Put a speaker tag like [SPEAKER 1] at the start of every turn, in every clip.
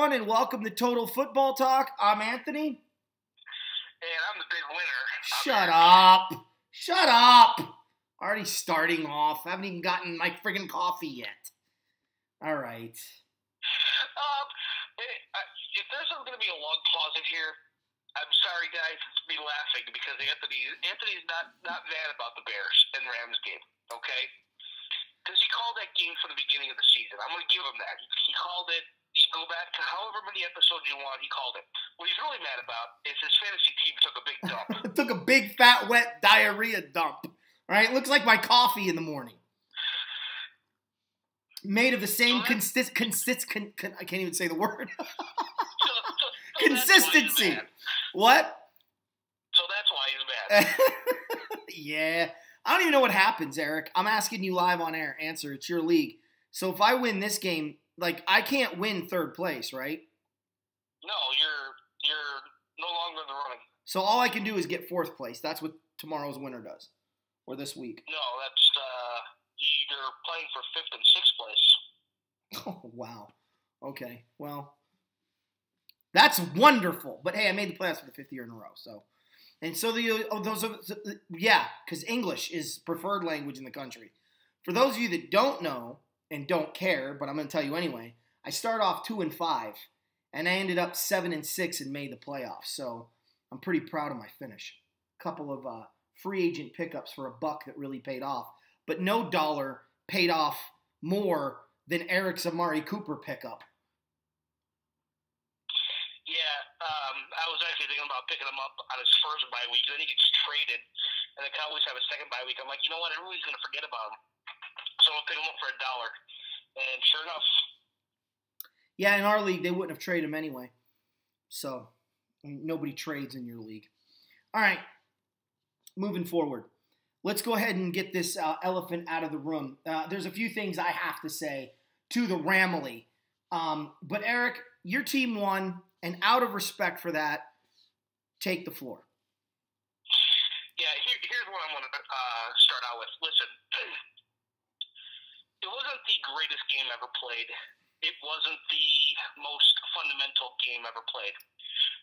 [SPEAKER 1] everyone, and welcome to Total Football Talk. I'm Anthony.
[SPEAKER 2] And I'm the big winner.
[SPEAKER 1] Shut up. Shut up. Already starting off. I haven't even gotten my friggin' coffee yet. All right.
[SPEAKER 2] If there's going to be a long pause in here, I'm sorry, guys. It's me laughing because Anthony's not mad about the Bears and Rams game, okay? Because he called that game from the beginning of the season. I'm going to give him that. He called it. You go back to however many episodes you want, he called it. What he's really mad about is his fantasy team took a big dump.
[SPEAKER 1] Took a big, fat, wet diarrhea dump. All right? It looks like my coffee in the morning. Made of the same I can't even say the word. Consistency. What?
[SPEAKER 2] So that's why he's mad.
[SPEAKER 1] Yeah. I don't even know what happens, Eric. I'm asking you live on air. Answer. It's your league. So if I win this game, I can't win third place, right?
[SPEAKER 2] No, you're no longer in the running.
[SPEAKER 1] So all I can do is get fourth place. That's what tomorrow's winner does. Or this week.
[SPEAKER 2] No, that's you're playing for fifth and sixth place.
[SPEAKER 1] Oh, wow. Okay. Well, that's wonderful. But hey, I made the playoffs for the fifth year in a row. Because English is preferred language in the country. For those of you that don't know and don't care, but I'm going to tell you anyway, I started off 2-5, and I ended up 7-6 and made the playoffs. So I'm pretty proud of my finish. A couple of free agent pickups for $1 that really paid off, but no dollar paid off more than Eric's Amari Cooper pickup.
[SPEAKER 2] Yeah, I was actually thinking about picking him up on his first bye week. Then he gets traded, and the Cowboys have a second bye week. I'm like, you know what? Everybody's going to forget about him. So I'm going to pick him up for $1. And sure enough.
[SPEAKER 1] Yeah, in our league, they wouldn't have traded him anyway. So nobody trades in your league. All right, moving forward. Let's go ahead and get this elephant out of the room. There's a few things I have to say to the Ramily. But Eric, your team won, and out of respect for that, take the floor.
[SPEAKER 2] Yeah, here's what I'm going to start out with. Listen, it wasn't the greatest game ever played. It wasn't the most fundamental game ever played.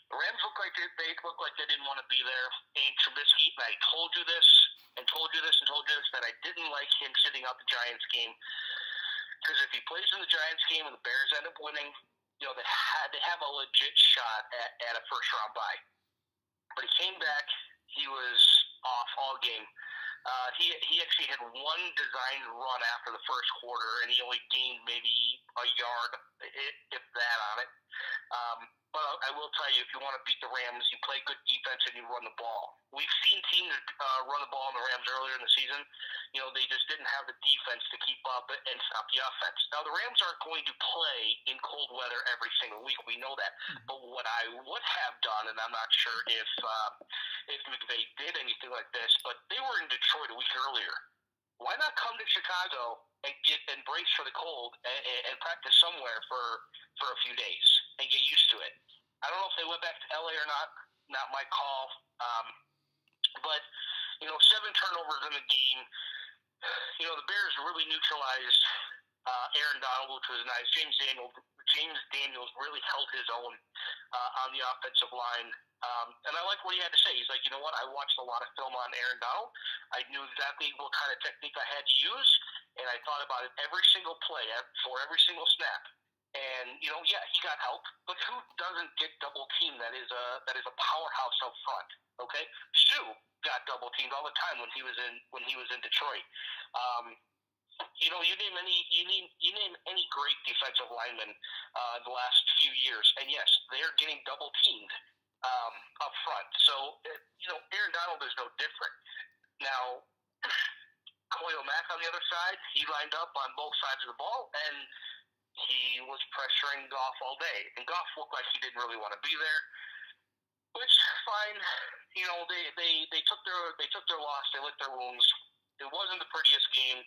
[SPEAKER 2] The Rams looked like they didn't want to be there. And Trubisky, and I told you this, and told you this, and told you this, that I didn't like him sitting out the Giants game. Because if he plays in the Giants game and the Bears end up winning, they have a legit shot at a first-round bye. But he came back. He was off all game. He actually had one designed run after the first quarter, and he only gained maybe a yard, if that, on it. But I will tell you, if you want to beat the Rams, you play good defense and you run the ball. We've seen teams run the ball on the Rams earlier in the season. They just didn't have the defense to keep up and stop the offense. Now, the Rams aren't going to play in cold weather every single week. We know that. But what I would have done, and I'm not sure if McVay did anything like this, but they were in Detroit a week earlier. Why not come to Chicago and brace for the cold and practice somewhere for a few days and get used to it? I don't know if they went back to LA or not. Not my call. But 7 turnovers in the game. The Bears really neutralized Aaron Donald, which was nice. James Daniels really held his own on the offensive line. And I like what he had to say. He's like, you know what? I watched a lot of film on Aaron Donald. I knew exactly what kind of technique I had to use, and I thought about it every single play for every single snap. And he got help, but who doesn't get double teamed? That is a powerhouse up front. Okay, Stu got double teamed all the time when he was in Detroit. You name any great defensive lineman the last few years, and yes, they are getting double teamed up front. So Aaron Donald is no different. Now, Khalil Mack on the other side, he lined up on both sides of the ball, and he was pressuring Goff all day. And Goff looked like he didn't really want to be there, which fine. They took their loss. They licked their wounds. It wasn't the prettiest game.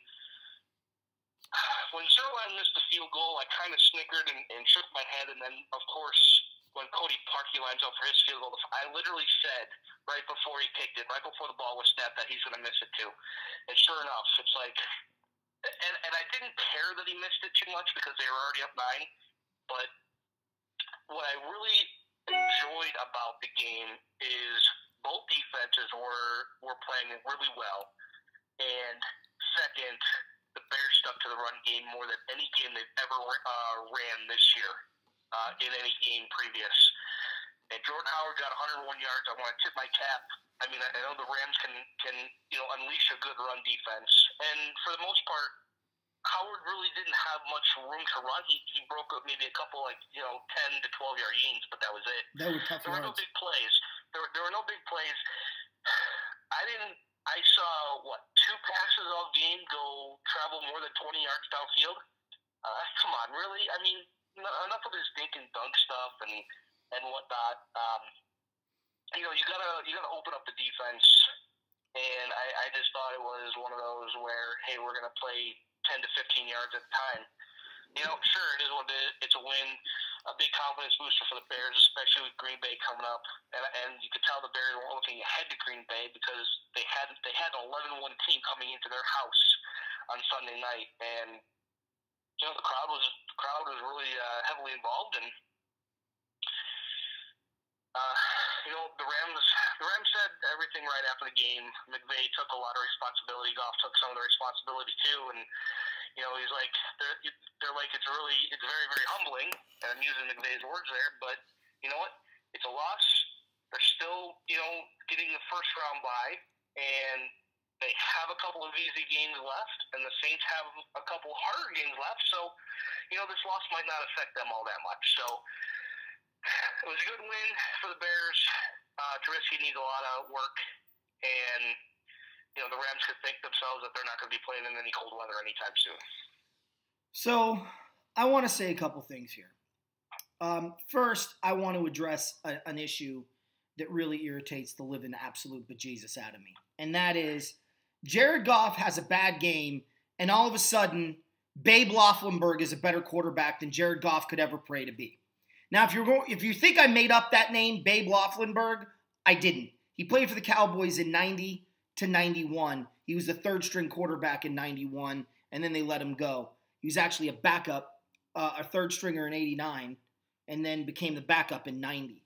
[SPEAKER 2] When Zerline missed the field goal, I kind of snickered and shook my head. And then, of course, when Cody Parkey lines up for his field goal, I literally said right before he kicked it, right before the ball was snapped, that he's going to miss it too. And sure enough, it's like, and I didn't care that he missed it too much because they were already up 9. But what I really enjoyed about the game is both defenses were playing really well, and second, the Bears stuck to the run game more than any game they've ever ran this year in any game previous. And Jordan Howard got 101 yards. I want to tip my cap. I mean, I know the Rams can unleash a good run defense, and for the most part, Howard really didn't have much room to run. He broke up maybe a couple 10 to 12 yard gains, but that was it.
[SPEAKER 1] That were tough
[SPEAKER 2] There were no
[SPEAKER 1] yards.
[SPEAKER 2] big plays. There were no big plays. I saw two passes all game go travel more than 20 yards downfield. Come on, really? I mean, enough of this dink and dunk stuff and whatnot. You gotta open up the defense, and I just thought it was one of those where, hey, we're gonna play 10 to 15 yards at a time. Sure, it is what it is. It's a win, a big confidence booster for the Bears, especially with Green Bay coming up. And you could tell the Bears were looking ahead to Green Bay because they had an 11-1 team coming into their house on Sunday night, and the crowd was really heavily involved, and the Rams said everything right after the game. McVay took a lot of responsibility. Goff took some of the responsibility too, and he's like, they're like, it's very, very humbling, and I'm using McVay's words there, but you know what? It's a loss. They're still, getting the first round bye, and they have a couple of easy games left, and the Saints have a couple harder games left, so, this loss might not affect them all that much. So it was a good win for the Bears. Trubisky needs a lot of work, and the Rams could think themselves that they're not going to be playing in any cold weather anytime soon.
[SPEAKER 1] So I want to say a couple things here. First, I want to address an issue that really irritates the living absolute bejesus out of me, and that is Jared Goff has a bad game, and all of a sudden, Babe Laughlin-Berg is a better quarterback than Jared Goff could ever pray to be. Now, if you think I made up that name, Babe Laughlin-Berg, I didn't. He played for the Cowboys in 90 to 91. He was the third-string quarterback in 91, and then they let him go. He was actually a backup, a third-stringer in 89, and then became the backup in 90.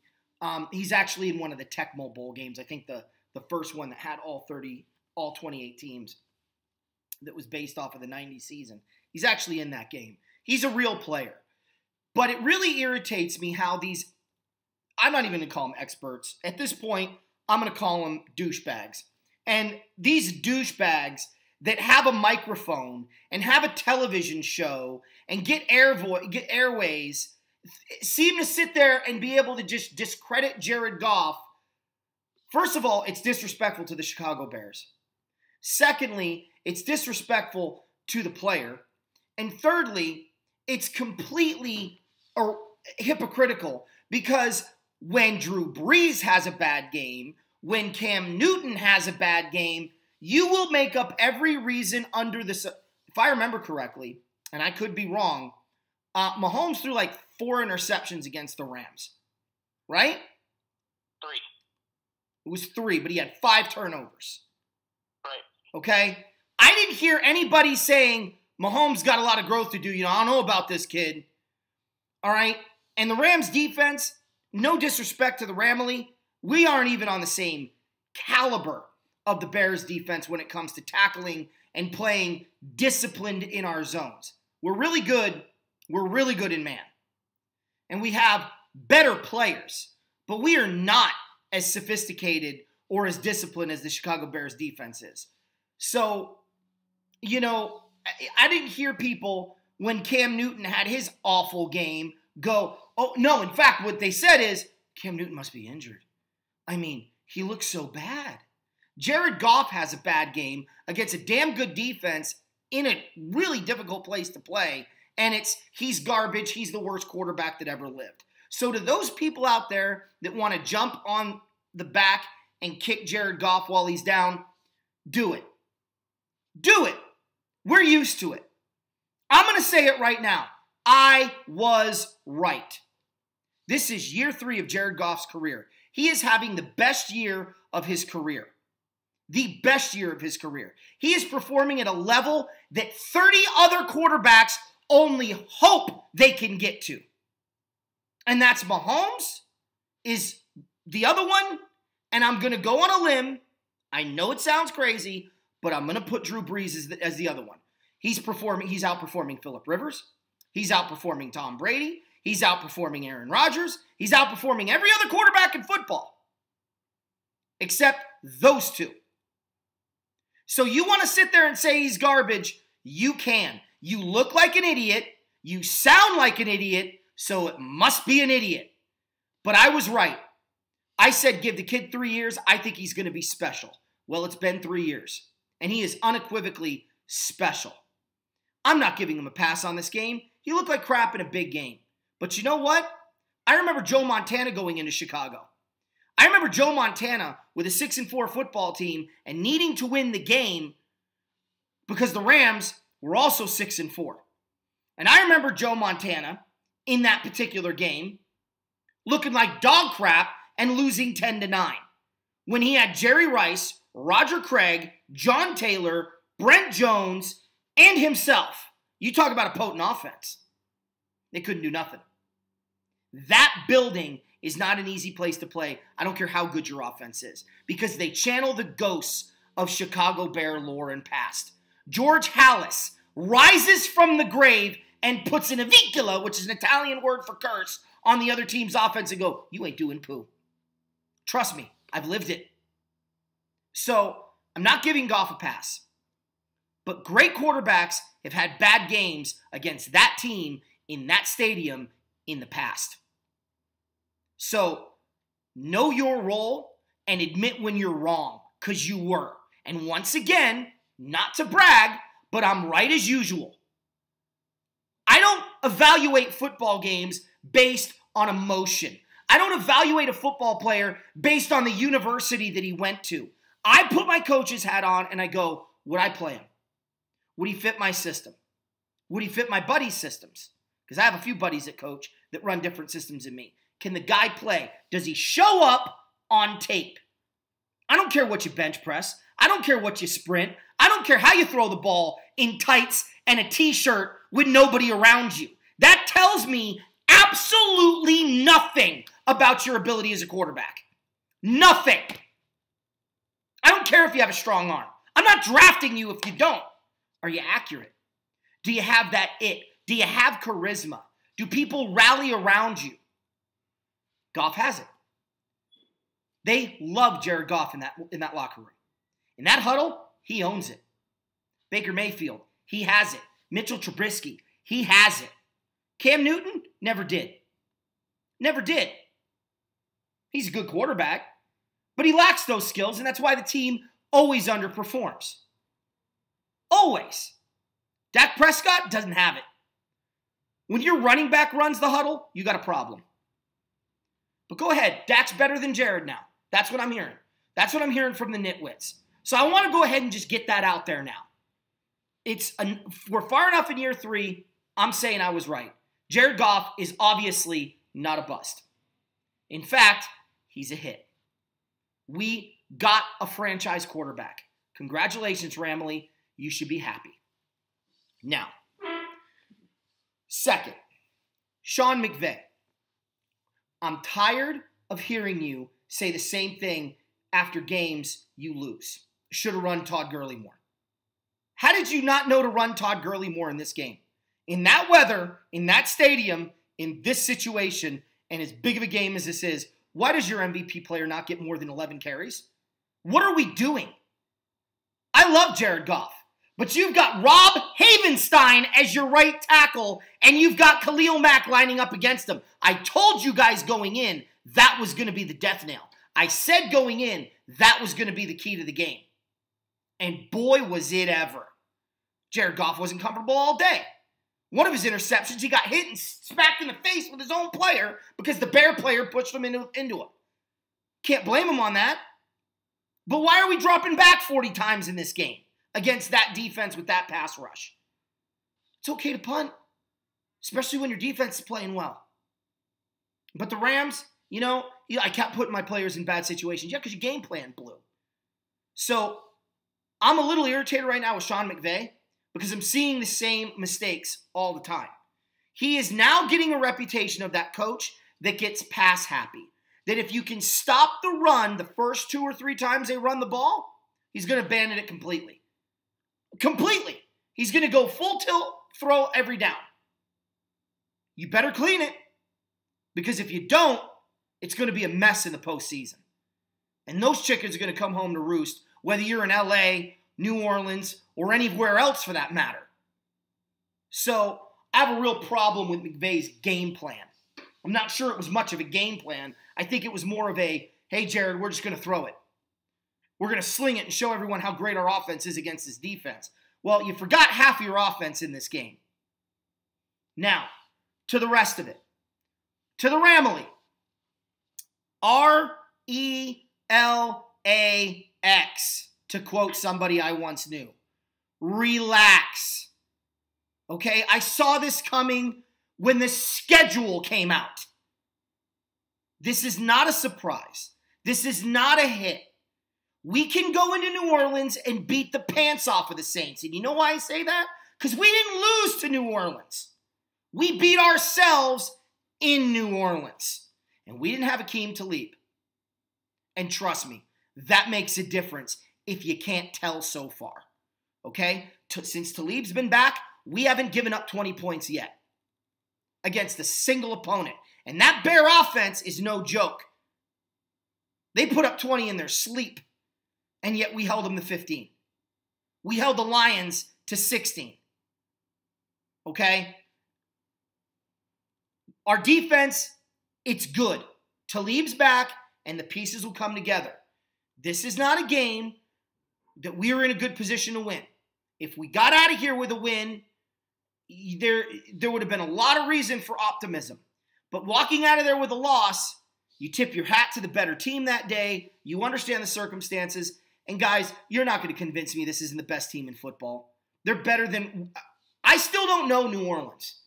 [SPEAKER 1] He's actually in one of the Tecmo Bowl games. I think the first one that had all 28 teams that was based off of the 90 season. He's actually in that game. He's a real player. But it really irritates me how these, I'm not even going to call them experts. At this point, I'm going to call them douchebags. And these douchebags that have a microphone and have a television show and get airways seem to sit there and be able to just discredit Jared Goff. First of all, it's disrespectful to the Chicago Bears. Secondly, it's disrespectful to the player. And thirdly, it's completely hypocritical because when Drew Brees has a bad game, when Cam Newton has a bad game, you will make up every reason under the sun. If I remember correctly, and I could be wrong, Mahomes threw like 4 interceptions against the Rams, right?
[SPEAKER 2] 3.
[SPEAKER 1] It was 3, but he had 5 turnovers.
[SPEAKER 2] Right.
[SPEAKER 1] Okay? I didn't hear anybody saying Mahomes got a lot of growth to do. I don't know about this kid. All right? And the Rams defense, no disrespect to the Ramley, we aren't even on the same caliber of the Bears defense when it comes to tackling and playing disciplined in our zones. We're really good. We're really good in man. And we have better players. But we are not as sophisticated or as disciplined as the Chicago Bears defense is. So, I didn't hear people when Cam Newton had his awful game go, oh, no, in fact, what they said is, Cam Newton must be injured. I mean, he looks so bad. Jared Goff has a bad game against a damn good defense in a really difficult place to play, and he's garbage, he's the worst quarterback that ever lived. So to those people out there that want to jump on the back and kick Jared Goff while he's down, do it. Do it. We're used to it. I'm going to say it right now. I was right. This is year 3 of Jared Goff's career. He is having the best year of his career. The best year of his career. He is performing at a level that 30 other quarterbacks only hope they can get to. and that's Mahomes is the other one, and I'm going to go on a limb. I know it sounds crazy, but I'm going to put Drew Brees as the other one. He's outperforming Phillip Rivers. He's outperforming Tom Brady. He's outperforming Aaron Rodgers. He's outperforming every other quarterback in football, except those two. So you want to sit there and say he's garbage? You can. You look like an idiot. You sound like an idiot, so it must be an idiot. But I was right. I said give the kid 3 years. I think he's going to be special. Well, it's been 3 years, and he is unequivocally special. I'm not giving him a pass on this game. He looked like crap in a big game. But you know what? I remember Joe Montana going into Chicago. I remember Joe Montana with a 6-4 football team and needing to win the game because the Rams were also 6-4. And I remember Joe Montana in that particular game looking like dog crap and losing 10-9 when he had Jerry Rice, Roger Craig, John Taylor, Brent Jones, and himself. You talk about a potent offense. They couldn't do nothing. That building is not an easy place to play. I don't care how good your offense is, because they channel the ghosts of Chicago Bear lore and past. George Halas rises from the grave and puts an avicula, which is an Italian word for curse, on the other team's offense and go, you ain't doing poo. Trust me, I've lived it. So I'm not giving Goff a pass. But great quarterbacks have had bad games against that team in that stadium in the past. So know your role and admit when you're wrong, because you were. And once again, not to brag, but I'm right as usual. I don't evaluate football games based on emotion. I don't evaluate a football player based on the university that he went to. I put my coach's hat on and I go, would I play him? Would he fit my system? Would he fit my buddies' systems? Because I have a few buddies that coach that run different systems than me. Can the guy play? Does he show up on tape? I don't care what you bench press. I don't care what you sprint. I don't care how you throw the ball in tights and a t-shirt with nobody around you. That tells me absolutely nothing about your ability as a quarterback. Nothing. I don't care if you have a strong arm. I'm not drafting you if you don't. Are you accurate? Do you have that it? Do you have charisma? Do people rally around you? Goff has it. They love Jared Goff in that locker room. In that huddle, he owns it. Baker Mayfield, he has it. Mitchell Trubisky, he has it. Cam Newton, never did. Never did. He's a good quarterback, but he lacks those skills, and that's why the team always underperforms. Always. Dak Prescott doesn't have it. When your running back runs the huddle, you got a problem. But go ahead. Dak's better than Jared now. That's what I'm hearing. That's what I'm hearing from the nitwits. So I want to go ahead and just get that out there now. We're far enough in year 3. I'm saying I was right. Jared Goff is obviously not a bust. In fact, he's a hit. We got a franchise quarterback. Congratulations, Ramley. You should be happy. Now, second, Sean McVay. I'm tired of hearing you say the same thing after games you lose. Should have run Todd Gurley more. How did you not know to run Todd Gurley more in this game? In that weather, in that stadium, in this situation, and as big of a game as this is, why does your MVP player not get more than 11 carries? What are we doing? I love Jared Goff, but you've got Rob Havenstein as your right tackle, and you've got Khalil Mack lining up against him. I told you guys going in that was going to be the death nail. I said going in that was going to be the key to the game. And boy, was it ever. Jared Goff wasn't comfortable all day. One of his interceptions, he got hit and smacked in the face with his own player because the Bear player pushed him into him. Can't blame him on that. But why are we dropping back 40 times in this game against that defense with that pass rush? It's okay to punt, especially when your defense is playing well. But the Rams, I kept putting my players in bad situations. Yeah, because your game plan blew. So I'm a little irritated right now with Sean McVay because I'm seeing the same mistakes all the time. He is now getting a reputation of that coach that gets pass happy. That if you can stop the run the first 2 or 3 times they run the ball, he's going to abandon it completely. Completely. He's going to go full tilt, throw every down. You better clean it, because if you don't, it's going to be a mess in the postseason. And those chickens are going to come home to roost, whether you're in LA, New Orleans, or anywhere else for that matter. So I have a real problem with McVay's game plan. I'm not sure it was much of a game plan. I think it was more of a, hey, Jared, we're just going to throw it. We're going to sling it and show everyone how great our offense is against this defense. Well, you forgot half of your offense in this game. Now, to the rest of it. To the Ramily. R-E-L-A-X, to quote somebody I once knew. Relax. Okay, I saw this coming when the schedule came out. This is not a surprise. This is not a hit. We can go into New Orleans and beat the pants off of the Saints. And you know why I say that? Because we didn't lose to New Orleans. We beat ourselves in New Orleans. And we didn't have Akeem Talib. And trust me, that makes a difference if you can't tell so far. Okay? Since Talib's been back, we haven't given up 20 points yet against a single opponent. And that Bear offense is no joke. They put up 20 in their sleep, and yet we held them to 15. We held the Lions to 16. Okay? Our defense, it's good. Talib's back, and the pieces will come together. This is not a game that we're in a good position to win. If we got out of here with a win, there would have been a lot of reason for optimism. But walking out of there with a loss, you tip your hat to the better team that day. You understand the circumstances. And guys, you're not going to convince me this isn't the best team in football. They're better than... I still don't know New Orleans.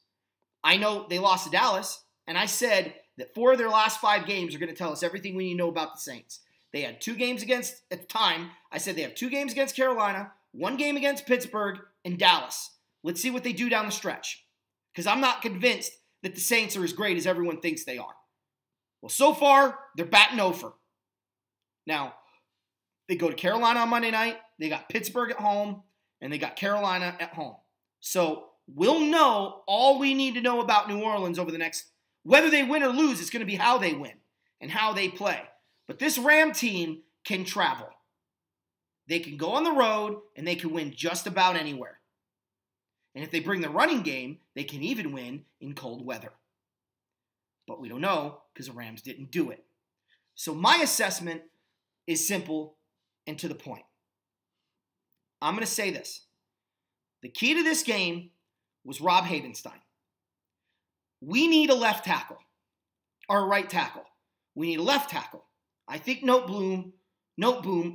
[SPEAKER 1] I know they lost to Dallas, and I said that 4 of their last 5 games are going to tell us everything we need to know about the Saints. They had 2 games against, at the time, I said they have 2 games against Carolina, 1 game against Pittsburgh, and Dallas. Let's see what they do down the stretch. Because I'm not convinced that the Saints are as great as everyone thinks they are. Well, so far, they're batting over. Now, they go to Carolina on Monday night, they got Pittsburgh at home, and they got Carolina at home. So we'll know all we need to know about New Orleans over the next, whether they win or lose, it's going to be how they win and how they play. But this Ram team can travel. They can go on the road, and they can win just about anywhere. And if they bring the running game, they can even win in cold weather. But we don't know because the Rams didn't do it. So my assessment is simple and to the point. I'm going to say this. The key to this game was Rob Havenstein. We need a left tackle, or a right tackle. We need a left tackle. I think Noteboom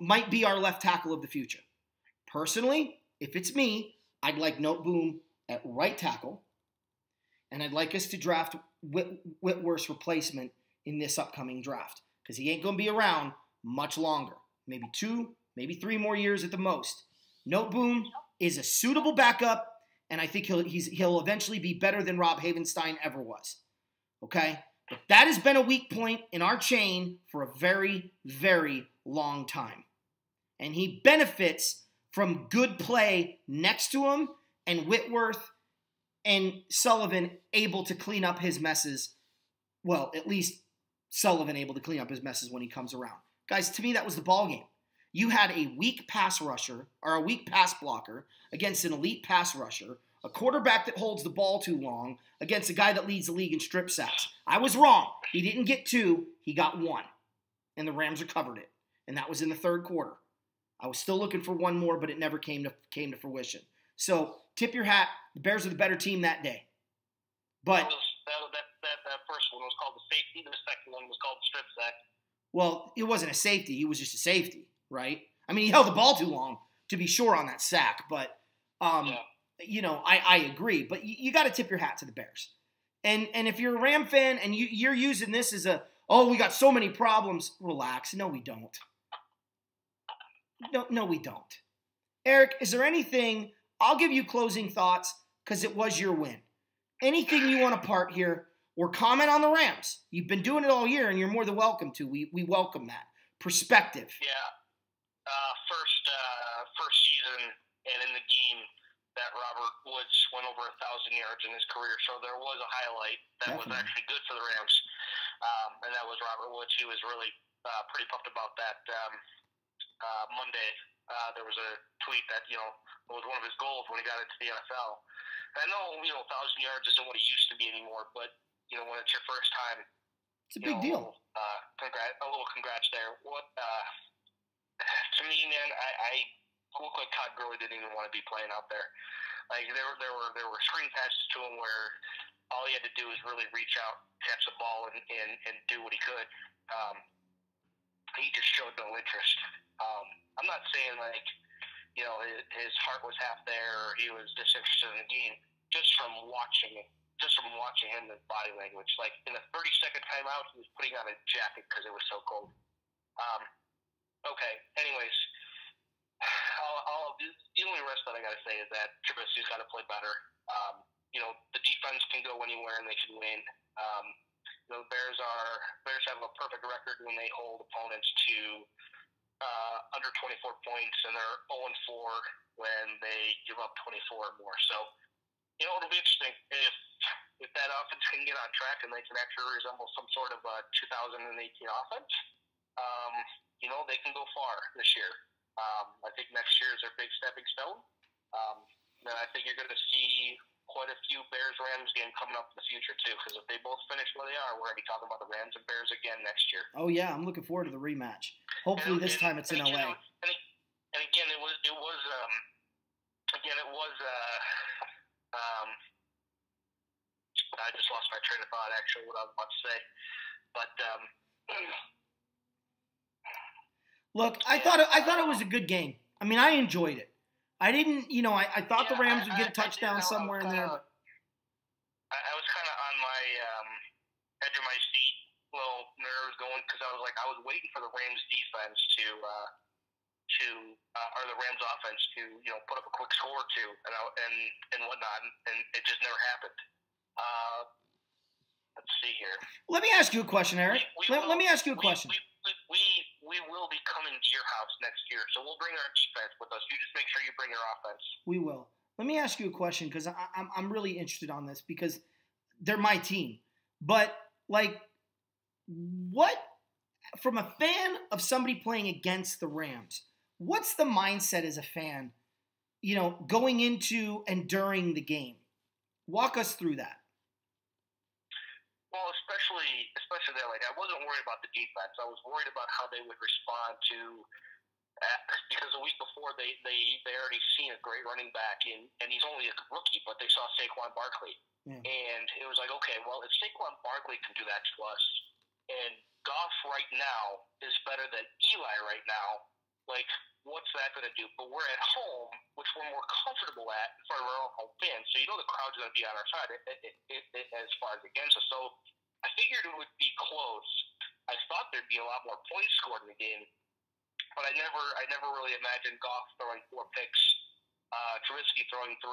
[SPEAKER 1] might be our left tackle of the future. Personally, if it's me, I'd like Noteboom at right tackle, and I'd like us to draft Whitworth's replacement in this upcoming draft, because he ain't going to be around much longer. Maybe 2, maybe 3 more years at the most. Noteboom is a suitable backup, and I think he'll eventually be better than Rob Havenstein ever was. Okay? But that has been a weak point in our chain for a very, very long time. And he benefits from good play next to him, and Whitworth and Sullivan able to clean up his messes. Well, at least Sullivan able to clean up his messes when he comes around. Guys, to me, that was the ball game. You had a weak pass rusher, or a weak pass blocker, against an elite pass rusher, a quarterback that holds the ball too long, against a guy that leads the league in strip sacks. I was wrong. He didn't get 2, he got 1. And the Rams recovered it. And that was in the 3rd quarter. I was still looking for 1 more, but it never came to fruition. So, tip your hat. The Bears are the better team that day. But
[SPEAKER 2] that first one was called the safety. The second one was called the strip sack.
[SPEAKER 1] Well, it wasn't a safety. He was just a safety, right? I mean, he held the ball too long, to be sure, on that sack. But, you know, I agree. But you got to tip your hat to the Bears. And if you're a Ram fan and you're using this as we got so many problems, relax. No, we don't. No, we don't. Eric, is there anything, I'll give you closing thoughts because it was your win. Anything you want to part here or comment on the Rams. You've been doing it all year, and you're more than welcome to. We welcome that perspective.
[SPEAKER 2] Yeah. First season and in the game that Robert Woods went over 1,000 yards in his career. So there was a highlight that was actually good for the Rams, and that was Robert Woods. He was really pretty pumped about that. Monday, there was a tweet that was one of his goals when he got into the NFL. And I know 1,000 yards isn't what it used to be anymore, but when it's your first time,
[SPEAKER 1] it's a big deal.
[SPEAKER 2] A little congrats there. What to me, man, I look like Todd Gurley didn't even want to be playing out there. Like there were screen passes to him where all he had to do was really reach out, catch the ball, and do what he could. He just showed no interest. I'm not saying his heart was half there or he was disinterested in the game. Just from watching him, the body language. Like in the 30-second timeout, he was putting on a jacket because it was so cold. Okay. Anyways, the only rest that I got to say is that Trubisky's got to play better. The defense can go anywhere and they can win. The Bears have a perfect record when they hold opponents to under 24 points, and they're 0-4 when they give up 24 or more. So, it'll be interesting if that offense can get on track and they can actually resemble some sort of a 2018 offense. They can go far this year. I think next year is their big stepping stone. And I think you're going to see quite a few Bears-Rams game coming up in the future, too, because if they both finish where they are, we're going to be talking about the Rams and Bears again next year.
[SPEAKER 1] Oh, yeah, I'm looking forward to the rematch. Hopefully this time it's in LA.
[SPEAKER 2] And again, it was I just lost my train of thought, actually, what I was about to say. But
[SPEAKER 1] look, I thought it was a good game. I mean, I enjoyed it. I didn't, I thought the Rams would get a touchdown somewhere in there.
[SPEAKER 2] I was kind of on my edge of my seat, a little nerves going, because I was waiting for the Rams defense or the Rams offense to put up a quick score or two and whatnot, and it just never happened. Let's see here.
[SPEAKER 1] Let me ask you a question, Eric. Let me ask you a question.
[SPEAKER 2] We will be coming to your house next year, so we'll bring our defense with us. You just make sure you bring your offense.
[SPEAKER 1] We will. Let me ask you a question because I'm really interested on this because they're my team. But what from a fan of somebody playing against the Rams? What's the mindset as a fan? Going into and during the game. Walk us through that.
[SPEAKER 2] Well, especially there, I wasn't worried about the defense. I was worried about how they would respond to because a week before they already seen a great running back and he's only a rookie, but they saw Saquon Barkley, and it was like, okay, well, if Saquon Barkley can do that to us, and Goff right now is better than Eli right now, what's that going to do? But we're at home, which we're more comfortable at in front of our own home fans, so the crowd's going to be on our side as far as against us. So I figured it would be close. I thought there'd be a lot more points scored in the game, but I never really imagined Goff throwing 4 picks, Trubisky throwing 3,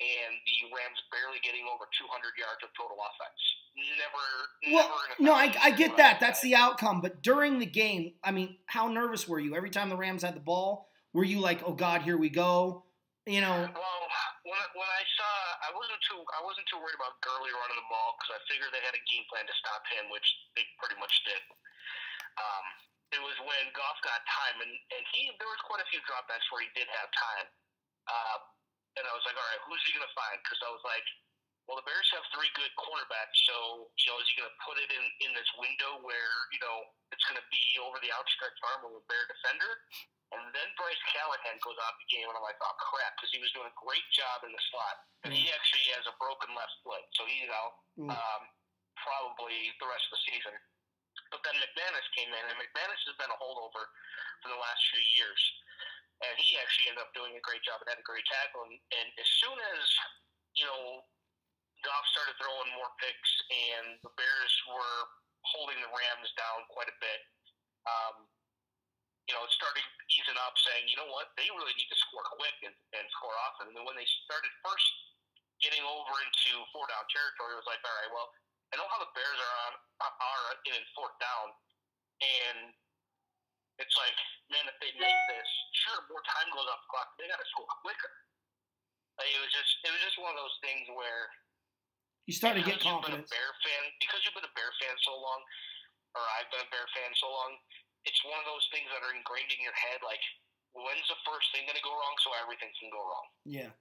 [SPEAKER 2] and the Rams barely getting over 200 yards of total offense.
[SPEAKER 1] I get that. That's the outcome. But during the game, I mean, how nervous were you? Every time the Rams had the ball, were you like, oh, God, here we go?
[SPEAKER 2] Well, when I saw, I wasn't too worried about Gurley running the ball because I figured they had a game plan to stop him, which they pretty much did. It was when Goff got time, and there was quite a few dropbacks where he did have time. And I was like, all right, who's he going to find? Because I was like, well, the Bears have 3 good cornerbacks, so, is he going to put it in this window where, it's going to be over the outstretched arm of a Bear defender? And then Bryce Callahan goes off the game, and I'm like, oh, crap, because he was doing a great job in the slot. And he actually has a broken left foot, so he's out probably the rest of the season. But then McManus came in, and McManus has been a holdover for the last few years. And he actually ended up doing a great job and had a great tackle. And as soon as, Goff started throwing more picks and the Bears were holding the Rams down quite a bit, it started easing up, saying, you know what, they really need to score quick and score often. And then when they started first getting over into 4-down territory, it was like, all right, well, I know how the Bears are in fourth down, and it's like, man, if they make this, sure, more time goes off the clock, but they got to score quicker. Like, it was just one of those things where
[SPEAKER 1] you start to get confidence.
[SPEAKER 2] Because you've been a Bear fan so long, or I've been a Bear fan so long, it's one of those things that are ingrained in your head, like, when's the first thing going to go wrong so everything can go wrong?
[SPEAKER 1] Yeah.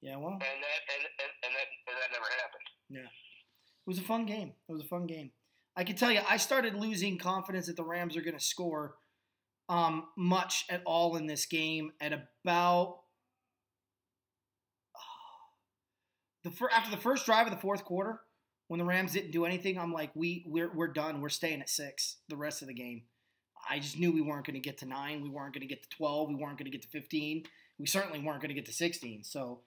[SPEAKER 1] Yeah, well.
[SPEAKER 2] And that never happened.
[SPEAKER 1] Yeah. It was a fun game. I can tell you, I started losing confidence that the Rams are going to score much at all in this game at about after the first drive of the fourth quarter, when the Rams didn't do anything. I'm like, we're done. We're staying at 6 the rest of the game. I just knew we weren't going to get to 9. We weren't going to get to 12. We weren't going to get to 15. We certainly weren't going to get to 16. So,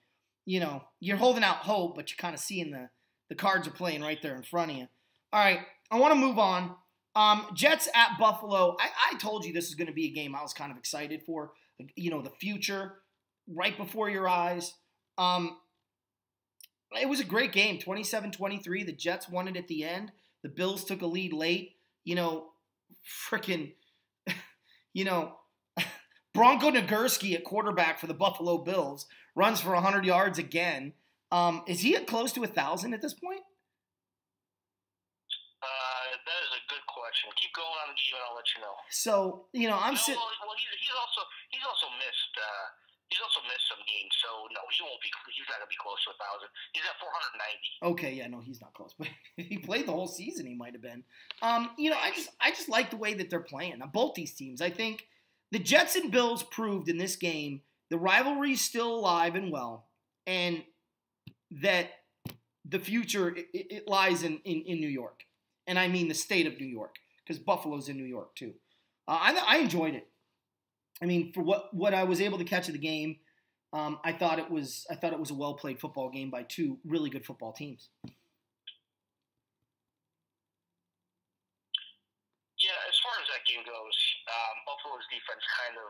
[SPEAKER 1] you're holding out hope, but you're kind of seeing the cards are playing right there in front of you. All right, I want to move on. Jets at Buffalo. I told you this is going to be a game I was kind of excited for. The future right before your eyes. It was a great game, 27-23. The Jets won it at the end. The Bills took a lead late. Bronco Nagurski at quarterback for the Buffalo Bills runs for 100 yards again. Is he at close to 1,000 at this point?
[SPEAKER 2] That is a good question. Keep going on the game, and I'll let you know.
[SPEAKER 1] So I'm sitting.
[SPEAKER 2] Well, he's also missed some games, so no, he won't be. He's not gonna be close to 1,000. He's at 490.
[SPEAKER 1] Okay, yeah, no, he's not close, but he played the whole season. He might have been. I just like the way that they're playing. Both these teams, I think, the Jets and Bills proved in this game the rivalry is still alive and well, and that the future it lies in New York, and I mean the state of New York, because Buffalo's in New York too. I enjoyed it. I mean, for what I was able to catch of the game, I thought it was a well played football game by two really good football teams.
[SPEAKER 2] Yeah, as far as that game goes, Buffalo's defense kind of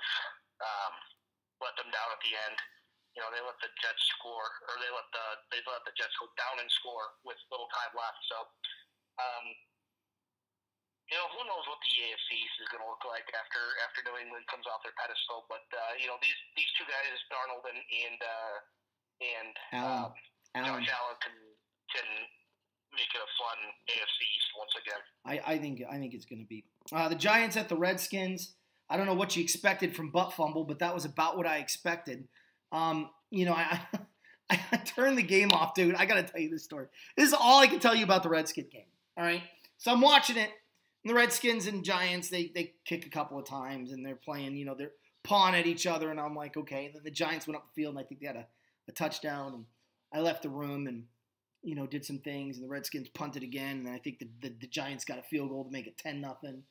[SPEAKER 2] let them down at the end. They let the Jets score, or they let the Jets go down and score with little time left. So, who knows what the AFC East is going to look like after New England comes off their pedestal? But these two guys, Darnold and Josh Allen, can make it a fun AFC East once again.
[SPEAKER 1] I think it's going to be the Giants at the Redskins. I don't know what you expected from Butt Fumble, but that was about what I expected. I turned the game off, dude. I got to tell you this story. This is all I can tell you about the Redskins game. All right, so I'm watching it. The Redskins and Giants, they kick a couple of times, and they're playing, they're pawing at each other, and I'm like, okay. And then the Giants went up the field, and I think they had a touchdown, and I left the room and, did some things, and the Redskins punted again, and I think the Giants got a field goal to make it 10-0.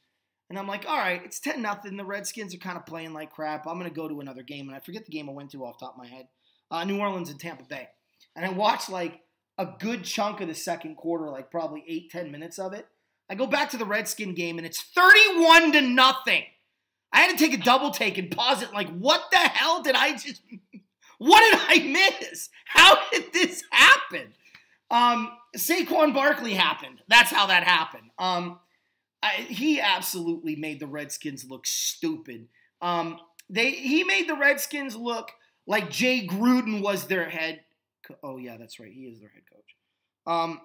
[SPEAKER 1] And I'm like, all right, it's 10-0. The Redskins are kind of playing like crap. I'm going to go to another game, and I forget the game I went to off the top of my head. New Orleans and Tampa Bay. And I watched, like, a good chunk of the second quarter, like probably 8-10 minutes of it. I go back to the Redskin game, and it's 31-0. I had to take a double take and pause it. Like, what the hell did I just – what did I miss? How did this happen? Saquon Barkley happened. That's how that happened. He absolutely made the Redskins look stupid. He made the Redskins look like Jay Gruden was their head – oh, yeah, that's right. He is their head coach.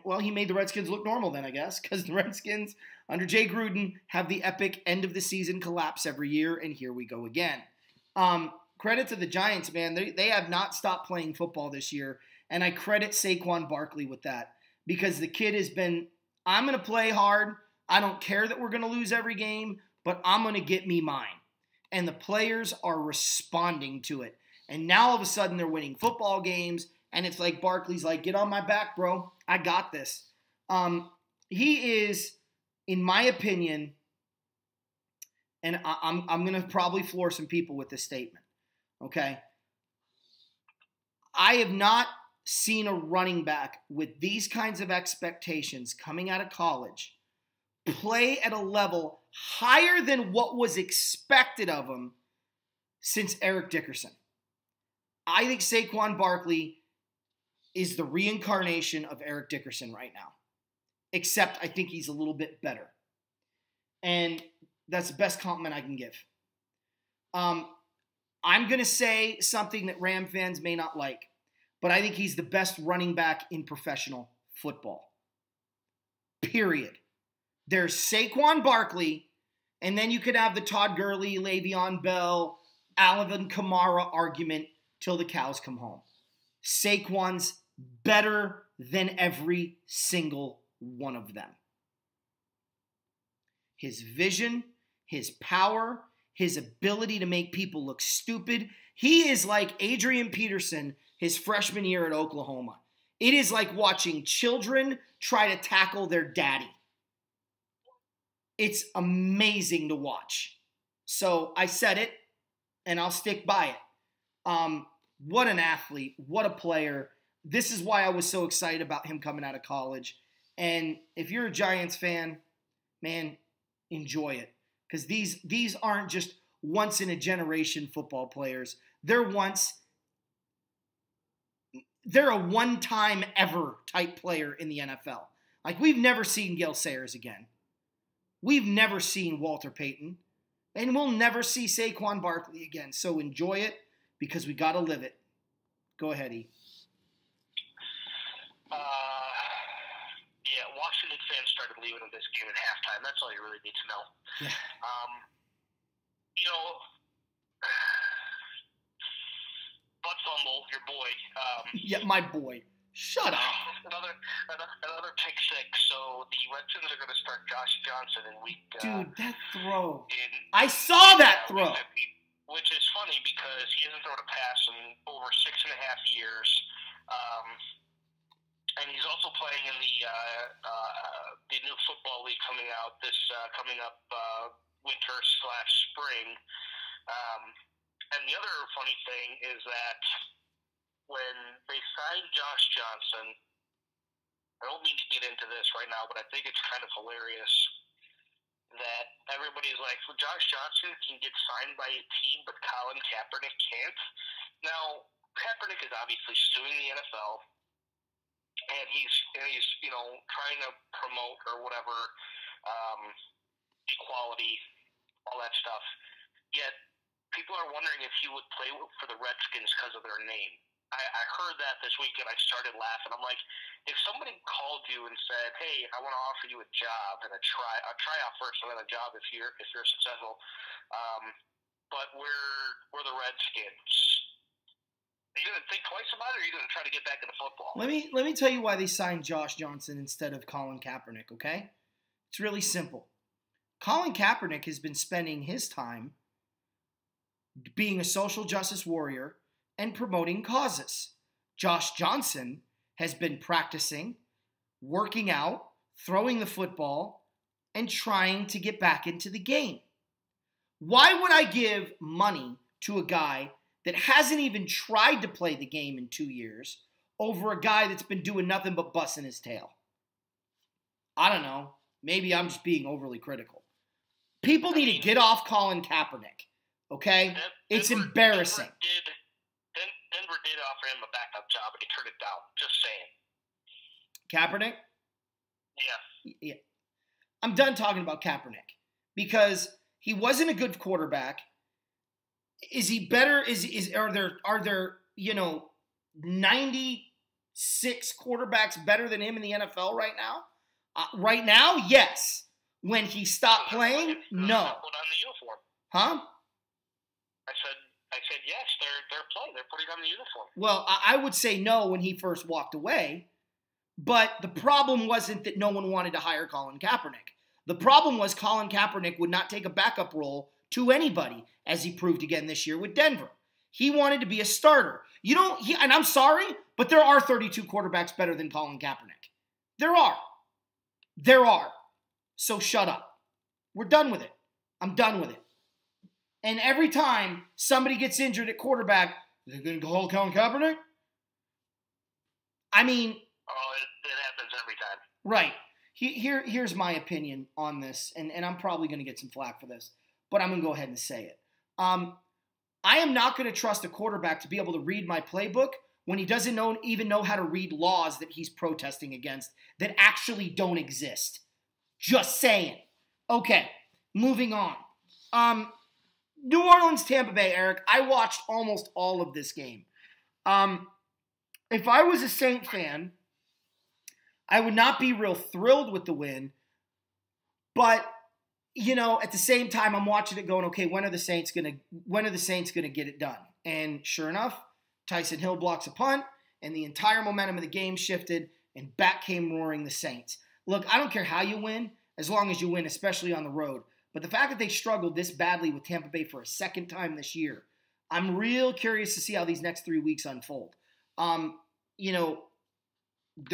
[SPEAKER 1] Well, he made the Redskins look normal then, I guess, because the Redskins, under Jay Gruden, have the epic end-of-the-season collapse every year, and here we go again. Credit to the Giants, man. They have not stopped playing football this year, and I credit Saquon Barkley with that, because the kid has been, I'm going to play hard. I don't care that we're going to lose every game, but I'm going to get me mine. And the players are responding to it. And now all of a sudden they're winning football games, and it's like Barkley's like, get on my back, bro. I got this. He is, in my opinion, and I'm going to probably floor some people with this statement, okay? I have not seen a running back with these kinds of expectations coming out of college play at a level higher than what was expected of him since Eric Dickerson. I think Saquon Barkley is the reincarnation of Eric Dickerson right now. Except I think he's a little bit better. And that's the best compliment I can give. I'm going to say something that Ram fans may not like, but I think he's the best running back in professional football. Period. There's Saquon Barkley, and then you could have the Todd Gurley, Le'Veon Bell, Alvin Kamara argument till the cows come home. Saquon's better than every single one of them. His vision, his power, his ability to make people look stupid. He is like Adrian Peterson his freshman year at Oklahoma. It is like watching children try to tackle their daddy. It's amazing to watch. So I said it, and I'll stick by it. What an athlete. What a player. This is why I was so excited about him coming out of college. And if you're a Giants fan, man, enjoy it. Because these aren't just once-in-a-generation football players. They're a one-time ever type player in the NFL. Like, we've never seen Gale Sayers again. We've never seen Walter Payton. And we'll never see Saquon Barkley again. So enjoy it, because we got to live it. Go ahead, E.
[SPEAKER 2] Yeah, Washington fans started leaving in this game at halftime. That's all you really need to know.
[SPEAKER 1] Yeah.
[SPEAKER 2] Bud Fumble, your boy.
[SPEAKER 1] Yeah, my boy. Shut up.
[SPEAKER 2] Another pick six. So the Redskins are going to start Josh Johnson in week.
[SPEAKER 1] Dude, that throw. I saw that throw.
[SPEAKER 2] Which is funny because he hasn't thrown a pass in over 6.5 years. And he's also playing in the new football league coming out coming up winter/spring. And the other funny thing is that when they signed Josh Johnson, I don't mean to get into this right now, but I think it's kind of hilarious that everybody's like, well, Josh Johnson can get signed by a team, but Colin Kaepernick can't. Now, Kaepernick is obviously suing the NFL, and he's trying to promote or whatever equality, all that stuff. Yet people are wondering if he would play for the Redskins because of their name. I heard that this week, and I started laughing. I'm like, if somebody called you and said, "Hey, I want to offer you a job and a tryout first, and then a job if you're successful, but we're the Redskins," are you gonna think twice about it, or are you gonna try to get back into football?
[SPEAKER 1] Let me tell you why they signed Josh Johnson instead of Colin Kaepernick. Okay, it's really simple. Colin Kaepernick has been spending his time being a social justice warrior and promoting causes. Josh Johnson has been practicing, working out, throwing the football, and trying to get back into the game. Why would I give money to a guy that hasn't even tried to play the game in 2 years over a guy that's been doing nothing but busting his tail? I don't know. Maybe I'm just being overly critical. People need to get off Colin Kaepernick, okay? It's embarrassing.
[SPEAKER 2] Denver did offer him a backup job, and he turned it down. Just saying.
[SPEAKER 1] Kaepernick?
[SPEAKER 2] Yeah.
[SPEAKER 1] I'm done talking about Kaepernick because he wasn't a good quarterback. Is he better? Are there 96 quarterbacks better than him in the NFL right now? Right now, yes. When he stopped playing, no.
[SPEAKER 2] Put on the uniform.
[SPEAKER 1] Huh?
[SPEAKER 2] I said yes. They're playing. They're putting on the uniform.
[SPEAKER 1] Well, I would say no when he first walked away. But the problem wasn't that no one wanted to hire Colin Kaepernick. The problem was Colin Kaepernick would not take a backup role to anybody, as he proved again this year with Denver. He wanted to be a starter. And I'm sorry, but there are 32 quarterbacks better than Colin Kaepernick. There are. So shut up. We're done with it. I'm done with it. And every time somebody gets injured at quarterback, they're going to call Colin Kaepernick? I mean...
[SPEAKER 2] Oh, it happens every time.
[SPEAKER 1] Right. Here's my opinion on this, and I'm probably going to get some flack for this, but I'm going to go ahead and say it. I am not going to trust a quarterback to be able to read my playbook when he doesn't even know how to read laws that he's protesting against that actually don't exist. Just saying. Okay, moving on. New Orleans, Tampa Bay, Eric. I watched almost all of this game. If I was a Saint fan, I would not be real thrilled with the win. But, at the same time, I'm watching it going, okay, when are the Saints gonna get it done? And sure enough, Tyson Hill blocks a punt, and the entire momentum of the game shifted, and back came roaring the Saints. Look, I don't care how you win, as long as you win, especially on the road. But the fact that they struggled this badly with Tampa Bay for a second time this year, I'm real curious to see how these next 3 weeks unfold. There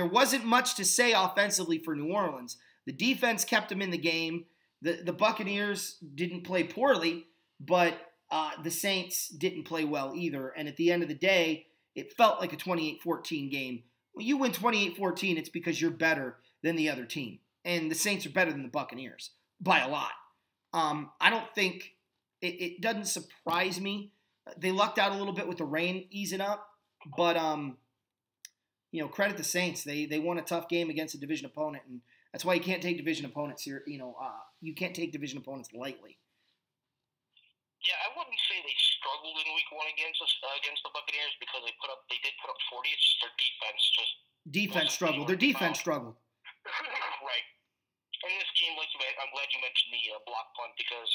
[SPEAKER 1] wasn't much to say offensively for New Orleans. The defense kept them in the game. The Buccaneers didn't play poorly, but the Saints didn't play well either. And at the end of the day, it felt like a 28-14 game. When you win 28-14, it's because you're better than the other team. And the Saints are better than the Buccaneers by a lot. I don't think it doesn't surprise me. They lucked out a little bit with the rain easing up, but credit the Saints. They won a tough game against a division opponent, and that's why you can't take division opponents here. You can't take division opponents lightly.
[SPEAKER 2] Yeah, I wouldn't say they struggled in week 1 against the Buccaneers because they did put up 40. It's just their defense
[SPEAKER 1] struggled. Their defense struggled.
[SPEAKER 2] Right. In this game, I'm glad you mentioned the block punt because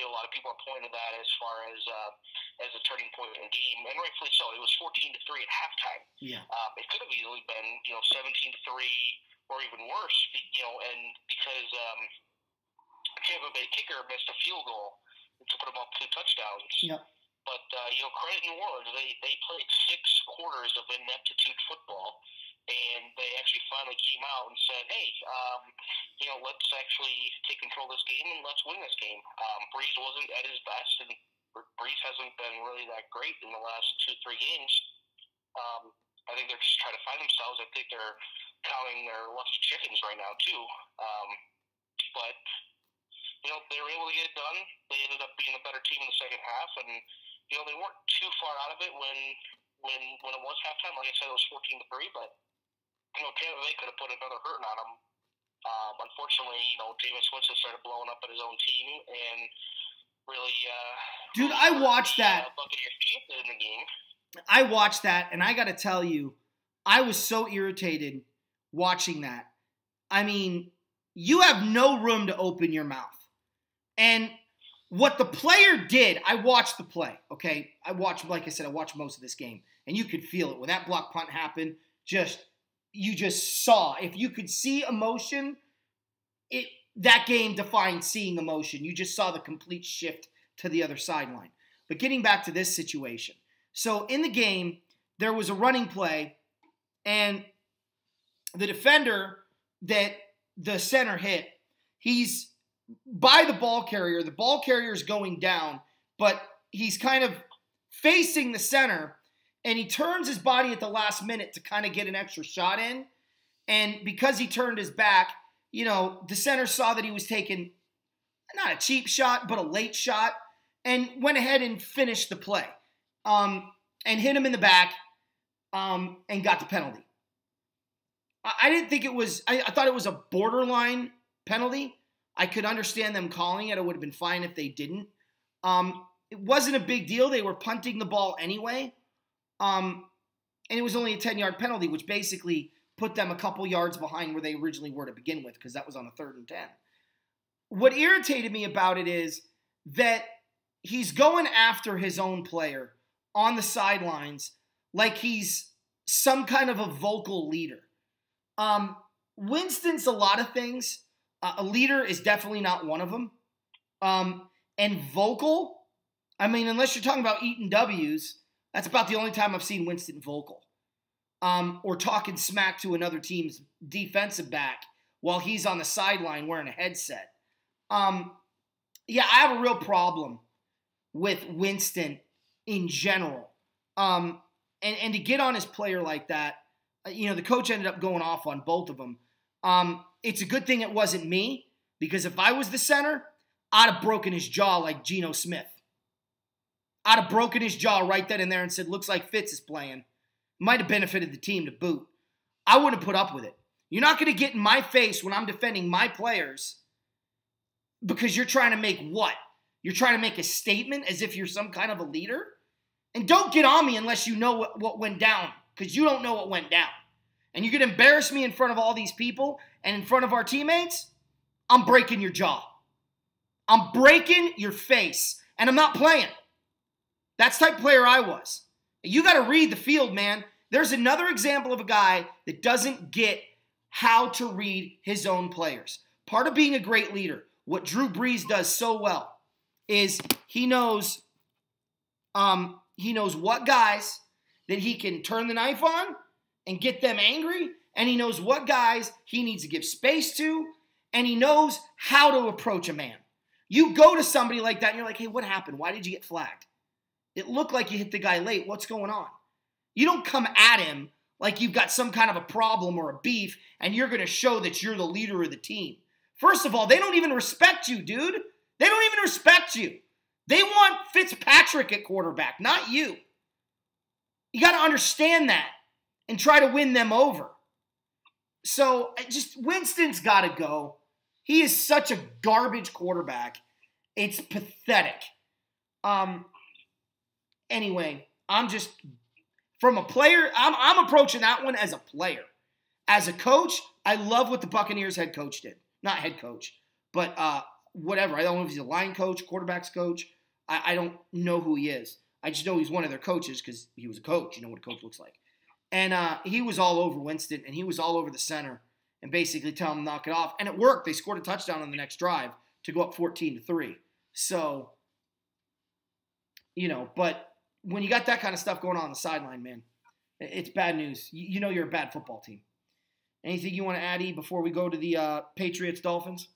[SPEAKER 2] a lot of people are pointing to that as far as a turning point in the game, and rightfully so. It was 14-3 at halftime.
[SPEAKER 1] Yeah.
[SPEAKER 2] It could have easily been 17-3 or even worse, and because Tampa Bay kicker missed a field goal to put them up 2 touchdowns.
[SPEAKER 1] Yep.
[SPEAKER 2] But credit New Orleans. They played 6 quarters of ineptitude football. And they actually finally came out and said, hey, let's actually take control of this game and let's win this game. Breeze wasn't at his best, and Breeze hasn't been really that great in the last 2-3 games. I think they're just trying to find themselves. I think they're counting their lucky chickens right now, too. But, they were able to get it done. They ended up being a better team in the second half, and, they weren't too far out of it when it was halftime. Like I said, it was 14-3, but Tampa Bay could have put another hurting on them. Unfortunately, Jameis Winston started blowing up at his own team and really.
[SPEAKER 1] Dude, I watched that.
[SPEAKER 2] Buccaneers in the game.
[SPEAKER 1] I watched that, and I got to tell you, I was so irritated watching that. I mean, you have no room to open your mouth. And what the player did, I watched the play, okay? Like I said, I watched most of this game, and you could feel it. When that block punt happened, you just saw. If you could see emotion, that game defined seeing emotion. You just saw the complete shift to the other sideline. But getting back to this situation. So in the game, there was a running play, and the defender that the center hit, he's by the ball carrier. The ball carrier is going down, but he's kind of facing the center, and he turns his body at the last minute to kind of get an extra shot in. And because he turned his back, the center saw that he was taking not a cheap shot, but a late shot, and went ahead and finished the play. And hit him in the back, and got the penalty. I didn't think it was, I thought it was a borderline penalty. I could understand them calling it. It would have been fine if they didn't. It wasn't a big deal. They were punting the ball anyway. And it was only a 10-yard penalty, which basically put them a couple yards behind where they originally were to begin with, because that was on a 3rd and 10. What irritated me about it is that he's going after his own player on the sidelines like he's some kind of a vocal leader. Winston's a lot of things. A leader is definitely not one of them. And vocal, I mean, unless you're talking about eating W's, that's about the only time I've seen Winston vocal. Or talking smack to another team's defensive back while he's on the sideline wearing a headset. Yeah, I have a real problem with Winston in general. And to get on his player like that, the coach ended up going off on both of them. It's a good thing it wasn't me, because if I was the center, I'd have broken his jaw like Geno Smith. I'd have broken his jaw right then and there and said, looks like Fitz is playing. Might have benefited the team to boot. I wouldn't put up with it. You're not going to get in my face when I'm defending my players because you're trying to make what? You're trying to make a statement as if you're some kind of a leader? And don't get on me unless you know what went down, because you don't know what went down. And you're going to embarrass me in front of all these people and in front of our teammates? I'm breaking your jaw. I'm breaking your face. And I'm not playing. That's the type of player I was. You got to read the field, man. There's another example of a guy that doesn't get how to read his own players. Part of being a great leader, what Drew Brees does so well, is he knows what guys that he can turn the knife on and get them angry, and he knows what guys he needs to give space to, and he knows how to approach a man. You go to somebody like that and you're like, hey, what happened? Why did you get flagged? It looked like you hit the guy late. What's going on? You don't come at him like you've got some kind of a problem or a beef and you're going to show that you're the leader of the team. First of all, they don't even respect you, dude. They don't even respect you. They want Fitzpatrick at quarterback, not you. You got to understand that and try to win them over. So just Winston's got to go. He is such a garbage quarterback. It's pathetic. Anyway, I'm just, from a player, I'm approaching that one as a player. As a coach, I love what the Buccaneers head coach did. Not head coach, but whatever. I don't know if he's a line coach, quarterback's coach. I don't know who he is. I just know he's one of their coaches because he was a coach. You know what a coach looks like. And he was all over Winston, and he was all over the center and basically tell him to knock it off. And it worked. They scored a touchdown on the next drive to go up 14-3. So, but when you got that kind of stuff going on the sideline, man, it's bad news. You know you're a bad football team. Anything you want to add, E, before we go to the Patriots-Dolphins?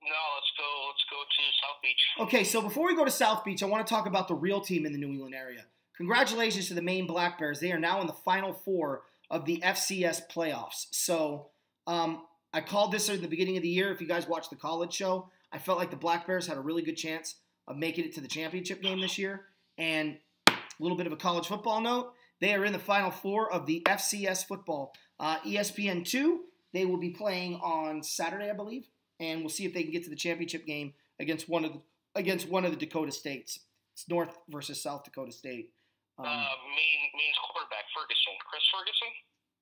[SPEAKER 2] No, let's go to South Beach.
[SPEAKER 1] Okay, so before we go to South Beach, I want to talk about the real team in the New England area. Congratulations to the Maine Black Bears. They are now in the Final Four of the FCS playoffs. So I called this at the beginning of the year. If you guys watched the college show, I felt like the Black Bears had a really good chance of making it to the championship game this year. And a little bit of a college football note, they are in the Final Four of the FCS football. ESPN2, they will be playing on Saturday, I believe. And we'll see if they can get to the championship game against one of the Dakota States. It's North versus South Dakota State.
[SPEAKER 2] Maine's quarterback, Chris Ferguson?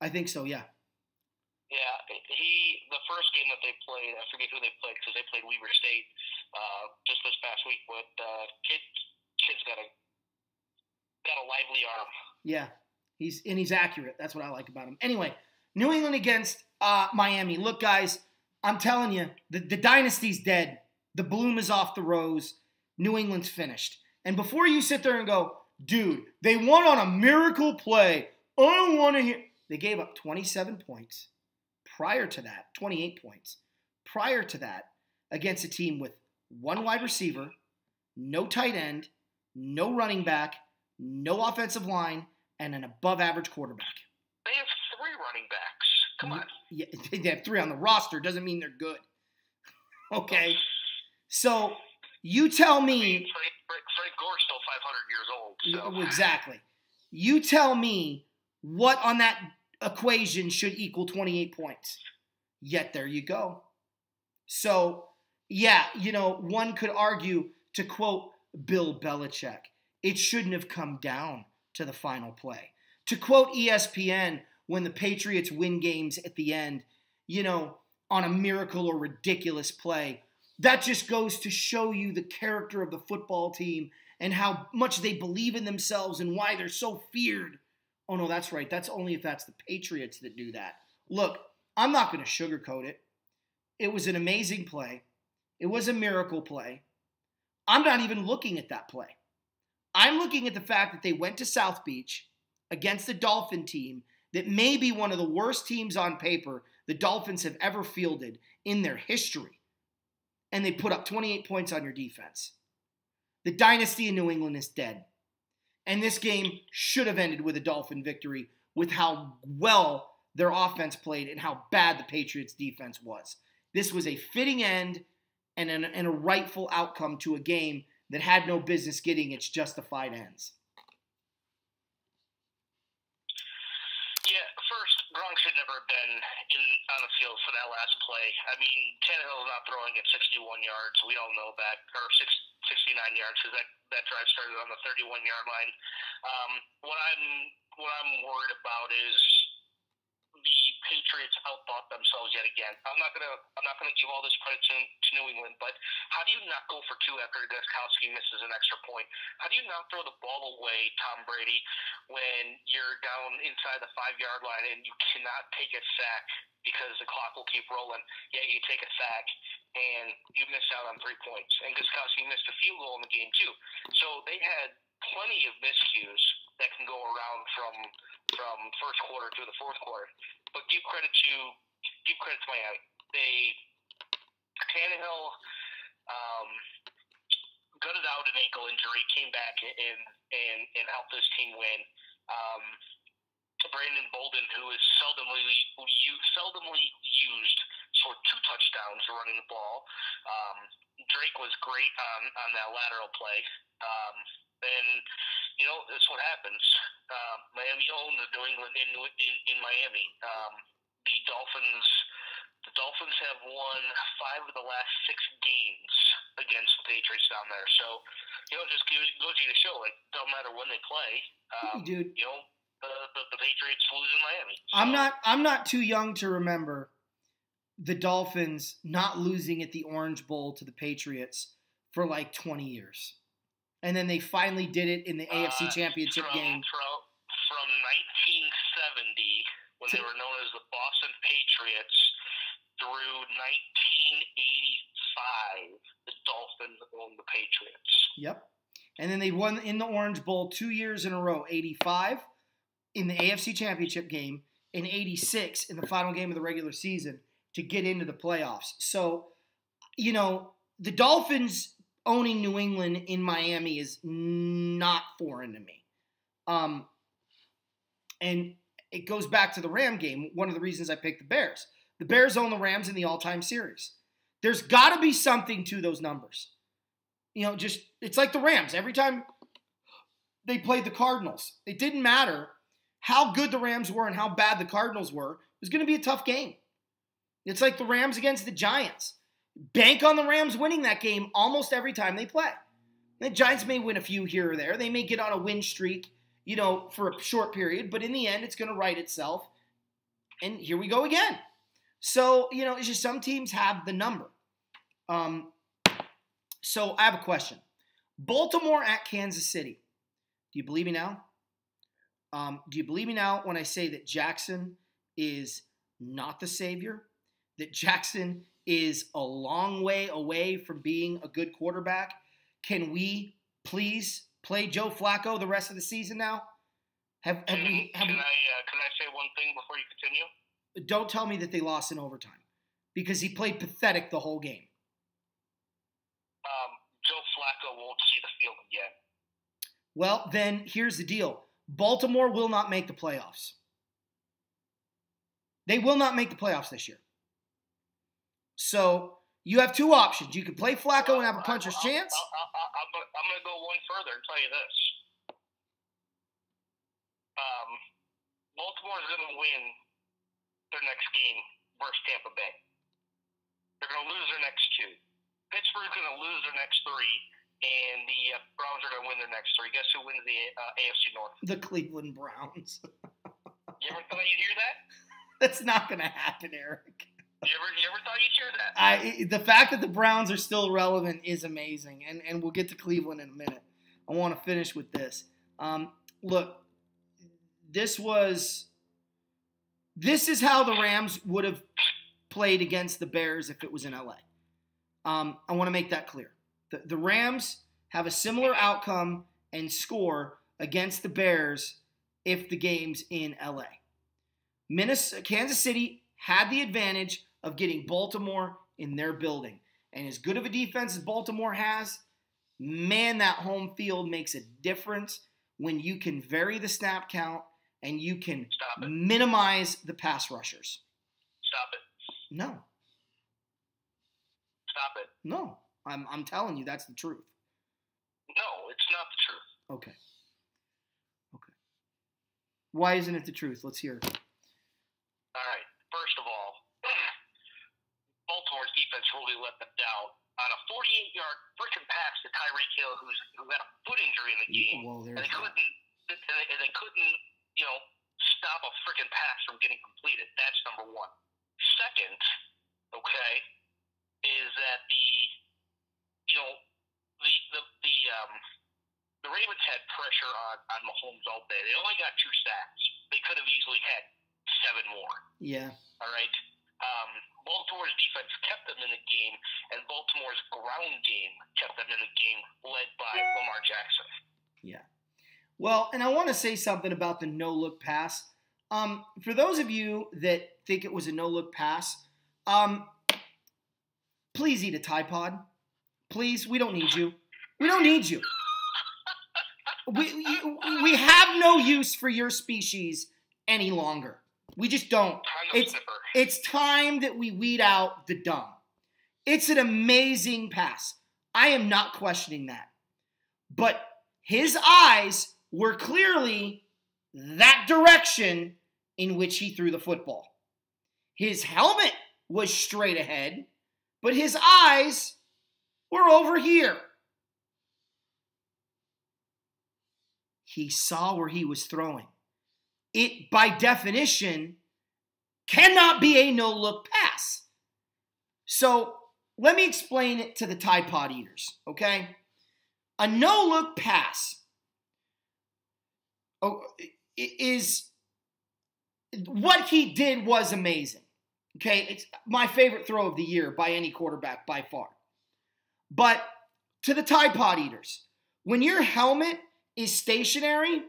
[SPEAKER 1] I think so, yeah.
[SPEAKER 2] Yeah, the first game that they played, I forget who they played because they played Weber State just this past week, but kid's got a lively arm.
[SPEAKER 1] Yeah, he's accurate. That's what I like about him. Anyway, New England against Miami. Look, guys, I'm telling you, the dynasty's dead. The bloom is off the rose. New England's finished. And before you sit there and go, dude, they won on a miracle play. I don't want to hear. They gave up 27 points. Prior to that, 28 points. Prior to that, against a team with one wide receiver, no tight end, no running back, no offensive line, and an above-average quarterback.
[SPEAKER 2] They have 3 running backs. Come on.
[SPEAKER 1] Yeah, they have 3 on the roster. Doesn't mean they're good. Okay. So you tell me.
[SPEAKER 2] Frank Gore's still 500 years old. So.
[SPEAKER 1] Exactly. You tell me what on that equation should equal 28 points. Yet there you go. So, yeah, one could argue, to quote Bill Belichick, it shouldn't have come down to the final play. To quote ESPN, when the Patriots win games at the end, on a miracle or ridiculous play, that just goes to show you the character of the football team and how much they believe in themselves and why they're so feared. Oh, no, that's right. That's only if that's the Patriots that do that. Look, I'm not going to sugarcoat it. It was an amazing play. It was a miracle play. I'm not even looking at that play. I'm looking at the fact that they went to South Beach against the Dolphin team that may be one of the worst teams on paper the Dolphins have ever fielded in their history. And they put up 28 points on your defense. The dynasty in New England is dead. And this game should have ended with a Dolphin victory with how well their offense played and how bad the Patriots' defense was. This was a fitting end and a rightful outcome to a game that had no business getting its justified ends.
[SPEAKER 2] first, Gronk should never have been on the field for that last play. I mean, Tannehill's not throwing at 61 yards. We all know that, or 69 yards, because that drive started on the 31-yard line. What I'm worried about is the Patriots outthought themselves yet again. I'm not gonna give all this credit to New England, but how do you not go for two after Gostkowski misses an extra point? How do you not throw the ball away, Tom Brady, when you're down inside the 5-yard line and you cannot take a sack because the clock will keep rolling? Yeah, you take a sack and you miss out on 3 points. And Gostkowski missed a field goal in the game too. So they had plenty of miscues that can go around from first quarter to the fourth quarter. But give credit to Miami. Tannehill gutted out an ankle injury, came back and helped this team win. Brandon Bolden, who is seldomly used, scored 2 touchdowns running the ball. Drake was great on that lateral play. And that's what happens. Miami owned the New England in Miami. The Dolphins have won 5 of the last 6 games against the Patriots down there. So, just goes you to show, like, don't matter when they play.
[SPEAKER 1] Dude,
[SPEAKER 2] the Patriots lose in Miami. So,
[SPEAKER 1] I'm not too young to remember the Dolphins not losing at the Orange Bowl to the Patriots for like 20 years. And then they finally did it in the AFC Championship game.
[SPEAKER 2] From 1970, when they were known as the Boston Patriots, through 1985, the Dolphins owned the Patriots.
[SPEAKER 1] Yep. And then they won in the Orange Bowl 2 years in a row, 85 in the AFC Championship game, and 86 in the final game of the regular season to get into the playoffs. So, the Dolphins owning New England in Miami is not foreign to me. And it goes back to the Ram game, one of the reasons I picked the Bears. The Bears own the Rams in the all-time series. There's got to be something to those numbers. It's like the Rams. Every time they played the Cardinals, it didn't matter how good the Rams were and how bad the Cardinals were. It was going to be a tough game. It's like the Rams against the Giants. Bank on the Rams winning that game almost every time they play. The Giants may win a few here or there. They may get on a win streak, for a short period, but in the end, it's going to right itself. And here we go again. So, it's just some teams have the number. So I have a question. Baltimore at Kansas City. Do you believe me now? Do you believe me now when I say that Jackson is not the savior? That Jackson is a long way away from being a good quarterback? Can we please play Joe Flacco the rest of the season now? Can I say
[SPEAKER 2] one thing before you continue?
[SPEAKER 1] Don't tell me that they lost in overtime because he played pathetic the whole game.
[SPEAKER 2] Joe Flacco won't see the field again.
[SPEAKER 1] Well, then here's the deal. Baltimore will not make the playoffs. They will not make the playoffs this year. So you have 2 options. You can play Flacco and have a puncher's chance.
[SPEAKER 2] I'm going to go one further and tell you this. Baltimore is going to win their next game versus Tampa Bay. They're going to lose their next 2. Pittsburgh's going to lose their next 3, and the Browns are going to win their next 3. Guess who wins the AFC North?
[SPEAKER 1] The Cleveland Browns.
[SPEAKER 2] You ever thought you'd hear that?
[SPEAKER 1] That's not going to happen, Eric.
[SPEAKER 2] You ever thought you'd hear that?
[SPEAKER 1] The fact that the Browns are still relevant is amazing, and we'll get to Cleveland in a minute. I want to finish with this. Look, this is how the Rams would have played against the Bears if it was in LA. I want to make that clear. The Rams have a similar outcome and score against the Bears if the game's in LA. Kansas City had the advantage of getting Baltimore in their building. And as good of a defense as Baltimore has, man, that home field makes a difference when you can vary the snap count and you can minimize the pass rushers.
[SPEAKER 2] Stop it.
[SPEAKER 1] No.
[SPEAKER 2] Stop it.
[SPEAKER 1] No. I'm telling you, that's the truth.
[SPEAKER 2] No, it's not the truth.
[SPEAKER 1] Okay. Why isn't it the truth? Let's hear it.
[SPEAKER 2] the game,
[SPEAKER 1] Well,
[SPEAKER 2] and they couldn't, stop a freaking pass from getting completed. That's number one. Second, okay, is that the Ravens had pressure on Mahomes all day. They only got 2 sacks. They could have easily had 7 more.
[SPEAKER 1] Yeah.
[SPEAKER 2] All right. Baltimore's defense kept them in the game, and Baltimore's ground game kept them in the game, led by Lamar Jackson.
[SPEAKER 1] Yeah. Well, and I want to say something about the no-look pass. For those of you that think it was a no-look pass, please eat a Tide Pod. Please, we don't need you. We don't need you. We have no use for your species any longer. We just don't. It's time that we weed out the dumb. It's an amazing pass. I am not questioning that. But his eyes were clearly that direction in which he threw the football. His helmet was straight ahead, but his eyes were over here. He saw where he was throwing. It, by definition, cannot be a no-look pass. So, let me explain it to the Tide Pod eaters, okay? A no-look pass is what he did was amazing. Okay, it's my favorite throw of the year by any quarterback by far. But to the Tide Pod eaters, when your helmet is stationary,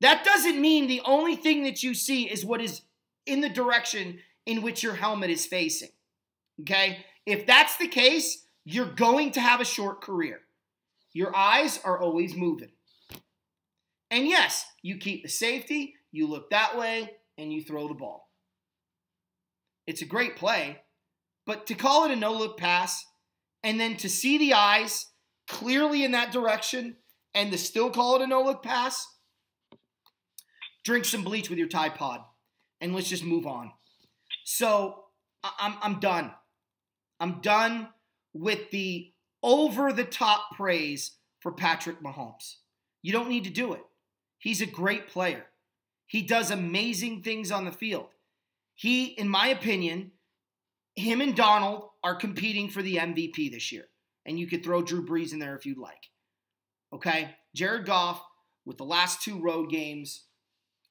[SPEAKER 1] that doesn't mean the only thing that you see is what is in the direction in which your helmet is facing. Okay? If that's the case, you're going to have a short career. Your eyes are always moving. And yes, you keep the safety, you look that way, and you throw the ball. It's a great play, but to call it a no-look pass and then to see the eyes clearly in that direction and to still call it a no-look pass, drink some bleach with your Tide Pod and let's just move on. So I'm done. I'm done with the over-the-top praise for Patrick Mahomes. You don't need to do it. He's a great player. He does amazing things on the field. He, in my opinion, him and Donald are competing for the MVP this year. And you could throw Drew Brees in there if you'd like. Okay? Jared Goff, with the last 2 road games,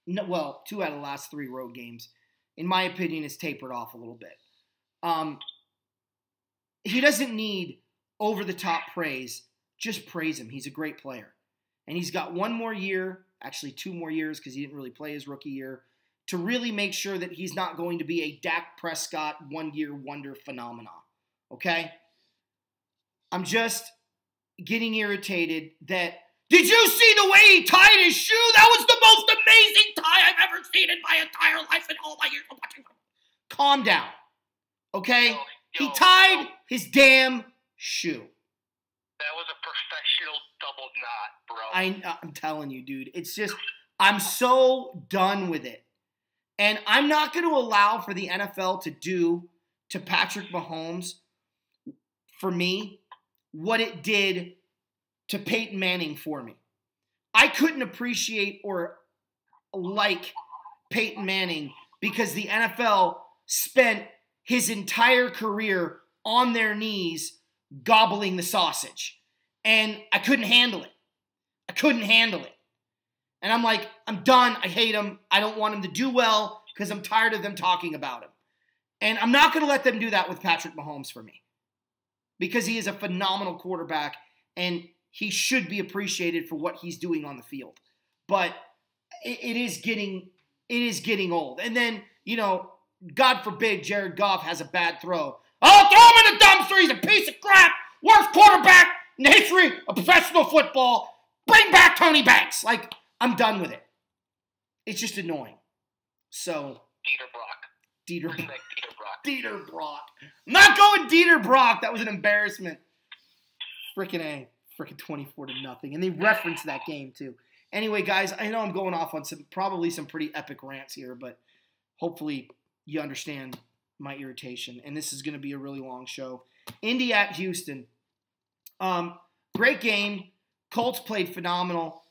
[SPEAKER 1] 2 out of the last 3 road games, in my opinion, has tapered off a little bit. He doesn't need over-the-top praise. Just praise him. He's a great player. And he's got 1 more year, actually 2 more years because he didn't really play his rookie year, to really make sure that he's not going to be a Dak Prescott one-year wonder phenomenon. Okay? I'm just getting irritated that, did you see the way he tied his shoe? That was the most amazing tie I've ever seen in my entire life in all my years of watching football. Calm down. Okay? He tied his damn shoe.
[SPEAKER 2] That was a professional double knot, bro.
[SPEAKER 1] I'm telling you, dude. It's just, I'm so done with it. And I'm not going to allow for the NFL to do to Patrick Mahomes, for me, what it did to Peyton Manning for me. I couldn't appreciate or like Peyton Manning because the NFL spent his entire career on their knees gobbling the sausage. And I couldn't handle it. I couldn't handle it. And I'm like, I'm done. I hate him. I don't want him to do well because I'm tired of them talking about him. And I'm not going to let them do that with Patrick Mahomes for me because he is a phenomenal quarterback and he should be appreciated for what he's doing on the field. But it is getting old. And then, God forbid Jared Goff has a bad throw. Oh, throw him in the dumpster. He's a piece of crap. Worst quarterback in the history of professional football. Bring back Tony Banks. I'm done with it. It's just annoying. So.
[SPEAKER 2] Dieter Brock.
[SPEAKER 1] Dieter Brock. I'm not going Dieter Brock. That was an embarrassment. Frickin' 24-0. And they referenced that game too. Anyway, guys, I know I'm going off on probably some pretty epic rants here, but hopefully you understand my irritation. And this is going to be a really long show. Indy at Houston. Great game. Colts played phenomenal.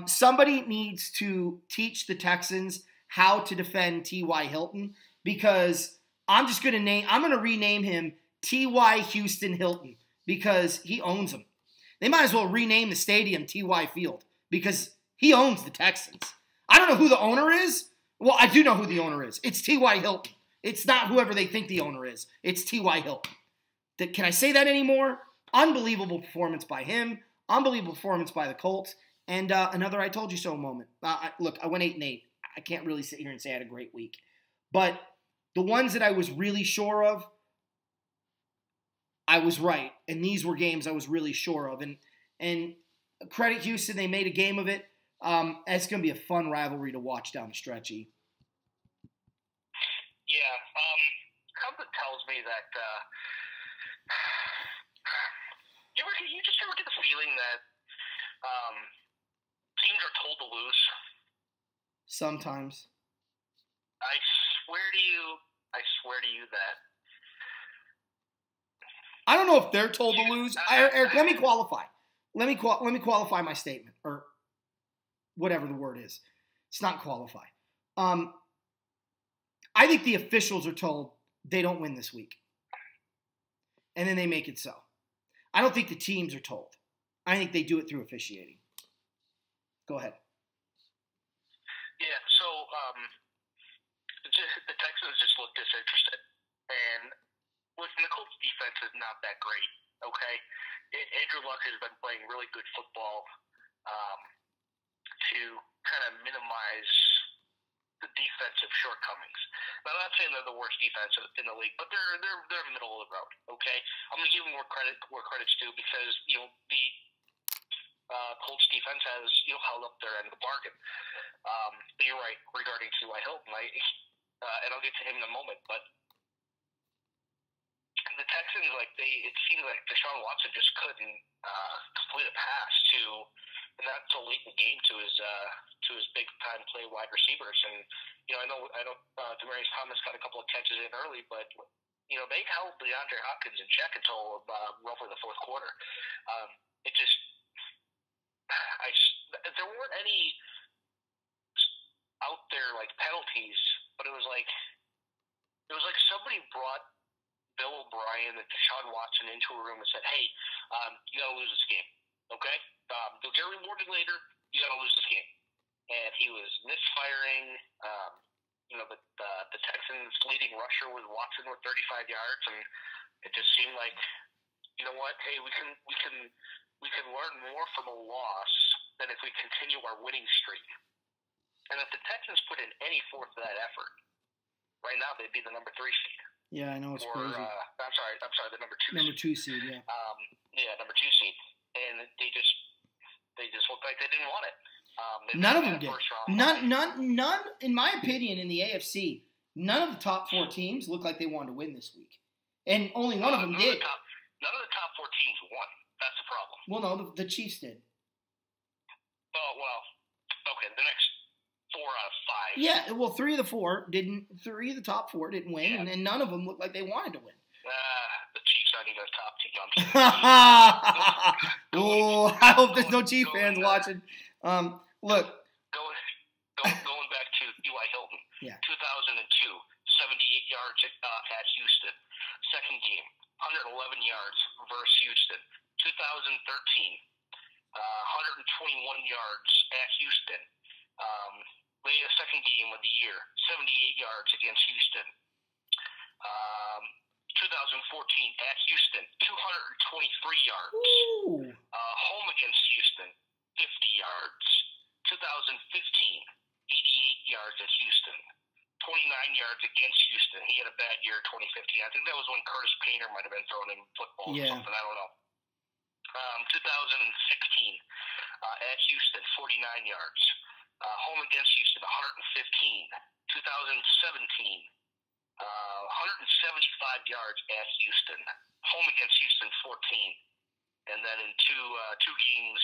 [SPEAKER 1] Somebody needs to teach the Texans how to defend T.Y. Hilton because I'm going to rename him T.Y. Houston Hilton because he owns them. They might as well rename the stadium T.Y. Field because he owns the Texans. I don't know who the owner is. Well, I do know who the owner is. It's T.Y. Hilton. It's not whoever they think the owner is. It's T.Y. Hilton. Can I say that anymore? Unbelievable performance by him. Unbelievable performance by the Colts. And another I told you so moment. Look, I went 8-8. I can't really sit here and say I had a great week. But the ones that I was really sure of, I was right. And these were games I was really sure of. And credit Houston, they made a game of it. It's going to be a fun rivalry to watch down the stretch, E.
[SPEAKER 2] Yeah. Something tells me that you just ever get the feeling that teams are told to lose?
[SPEAKER 1] Sometimes.
[SPEAKER 2] I swear to you that.
[SPEAKER 1] I don't know if they're told to lose. Eric, let me qualify. Let me qualify my statement, or whatever the word is. It's not qualify. I think the officials are told they don't win this week. And then they make it so. I don't think the teams are told. I think they do it through officiating. Go ahead.
[SPEAKER 2] Yeah, so the Texans just look disinterested. And listen, the Colts defense is not that great, okay? Andrew Luck has been playing really good football to kind of minimize the defensive shortcomings. Now, I'm not saying they're the worst defense in the league, but they're middle of the road. Okay, I'm going to give them more credit where credit's due because the Colts defense has held up their end of the bargain. But you're right regarding T.Y. Hilton, and I'll get to him in a moment. But the Texans, it seems like Deshaun Watson just couldn't complete a pass and not so late in the game to his big time play wide receivers. And I know Demaryius Thomas got a couple of catches in early, but they held DeAndre Hopkins in check until roughly the fourth quarter. There weren't any out there penalties, but it was like somebody brought Bill O'Brien and Deshaun Watson into a room and said, "Hey, you gotta lose this game, okay? You'll get rewarded later. You gotta lose this game." And he was misfiring. The Texans' leading rusher was Watson with 35 yards, and it just seemed like, you know what? Hey, we can learn more from a loss than if we continue our winning streak. And if the Texans put in any forth of that effort, right now they'd be the number 3 seed.
[SPEAKER 1] Yeah, I know it's crazy.
[SPEAKER 2] I'm sorry, the number 2 seed.
[SPEAKER 1] Number 2 seed, yeah.
[SPEAKER 2] Number 2 seed, and they just looked like they didn't want it.
[SPEAKER 1] None of them did. None. In my opinion, in the AFC, none of the top 4 teams looked like they wanted to win this week, and only one of them did.
[SPEAKER 2] None of the top 4 teams won. That's the problem.
[SPEAKER 1] Well, no, the Chiefs did.
[SPEAKER 2] Oh well, okay. The next 4 out of 5.
[SPEAKER 1] Yeah, well, 3 of the 4 didn't. 3 of the top 4 didn't win, yeah. and none of them looked like they wanted to win.
[SPEAKER 2] The Chiefs aren't even a top team.
[SPEAKER 1] Oh, I hope there's no Chiefs fans watching. Look.
[SPEAKER 2] Going back to T.Y. Hilton.
[SPEAKER 1] Yeah.
[SPEAKER 2] 2002, 78 yards at Houston. Second game, 111 yards versus Houston. 2013, 121 yards at Houston. Second game of the year, 78 yards against Houston. 2014 at Houston, 223 yards. Home against Houston, 50 yards. 2015, 88 yards at Houston. 29 yards against Houston. He had a bad year 2015. I think that was when Curtis Painter might have been thrown in football or something. I don't know. 2016 at Houston, 49 yards. Home against Houston, 115. 2017, 175 yards at Houston. Home against Houston, 14. And then in two games,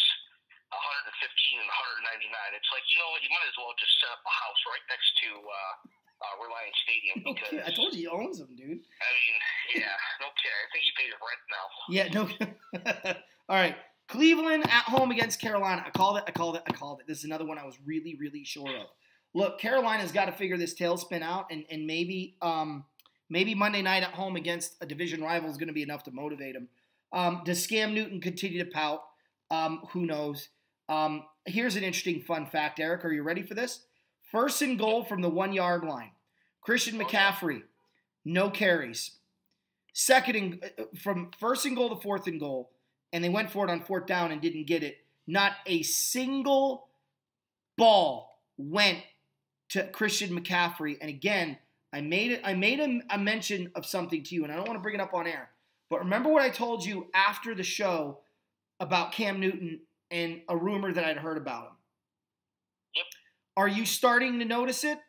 [SPEAKER 2] 115 and 199. It's like, you know what? You might as well just set up a house right next to Reliance Stadium. Because,
[SPEAKER 1] I told you he owns them, dude.
[SPEAKER 2] I mean, yeah, no care. I think he pays rent now.
[SPEAKER 1] Yeah, no. All right. Cleveland at home against Carolina. I called it. This is another one I was really, really sure of. Look, Carolina's got to figure this tailspin out, and maybe Monday night at home against a division rival is going to be enough to motivate them. Does Cam Newton continue to pout? Who knows? Here's an interesting fun fact, Eric. Are you ready for this? First and goal from the 1 yard line. Christian McCaffrey, no carries. From first and goal to fourth and goal, and they went for it on fourth down and didn't get it. Not a single ball went to Christian McCaffrey. And again, I made a mention of something to you, and I don't want to bring it up on air. But remember what I told you after the show about Cam Newton and a rumor that I'd heard about him?
[SPEAKER 2] Yep.
[SPEAKER 1] Are you starting to notice it?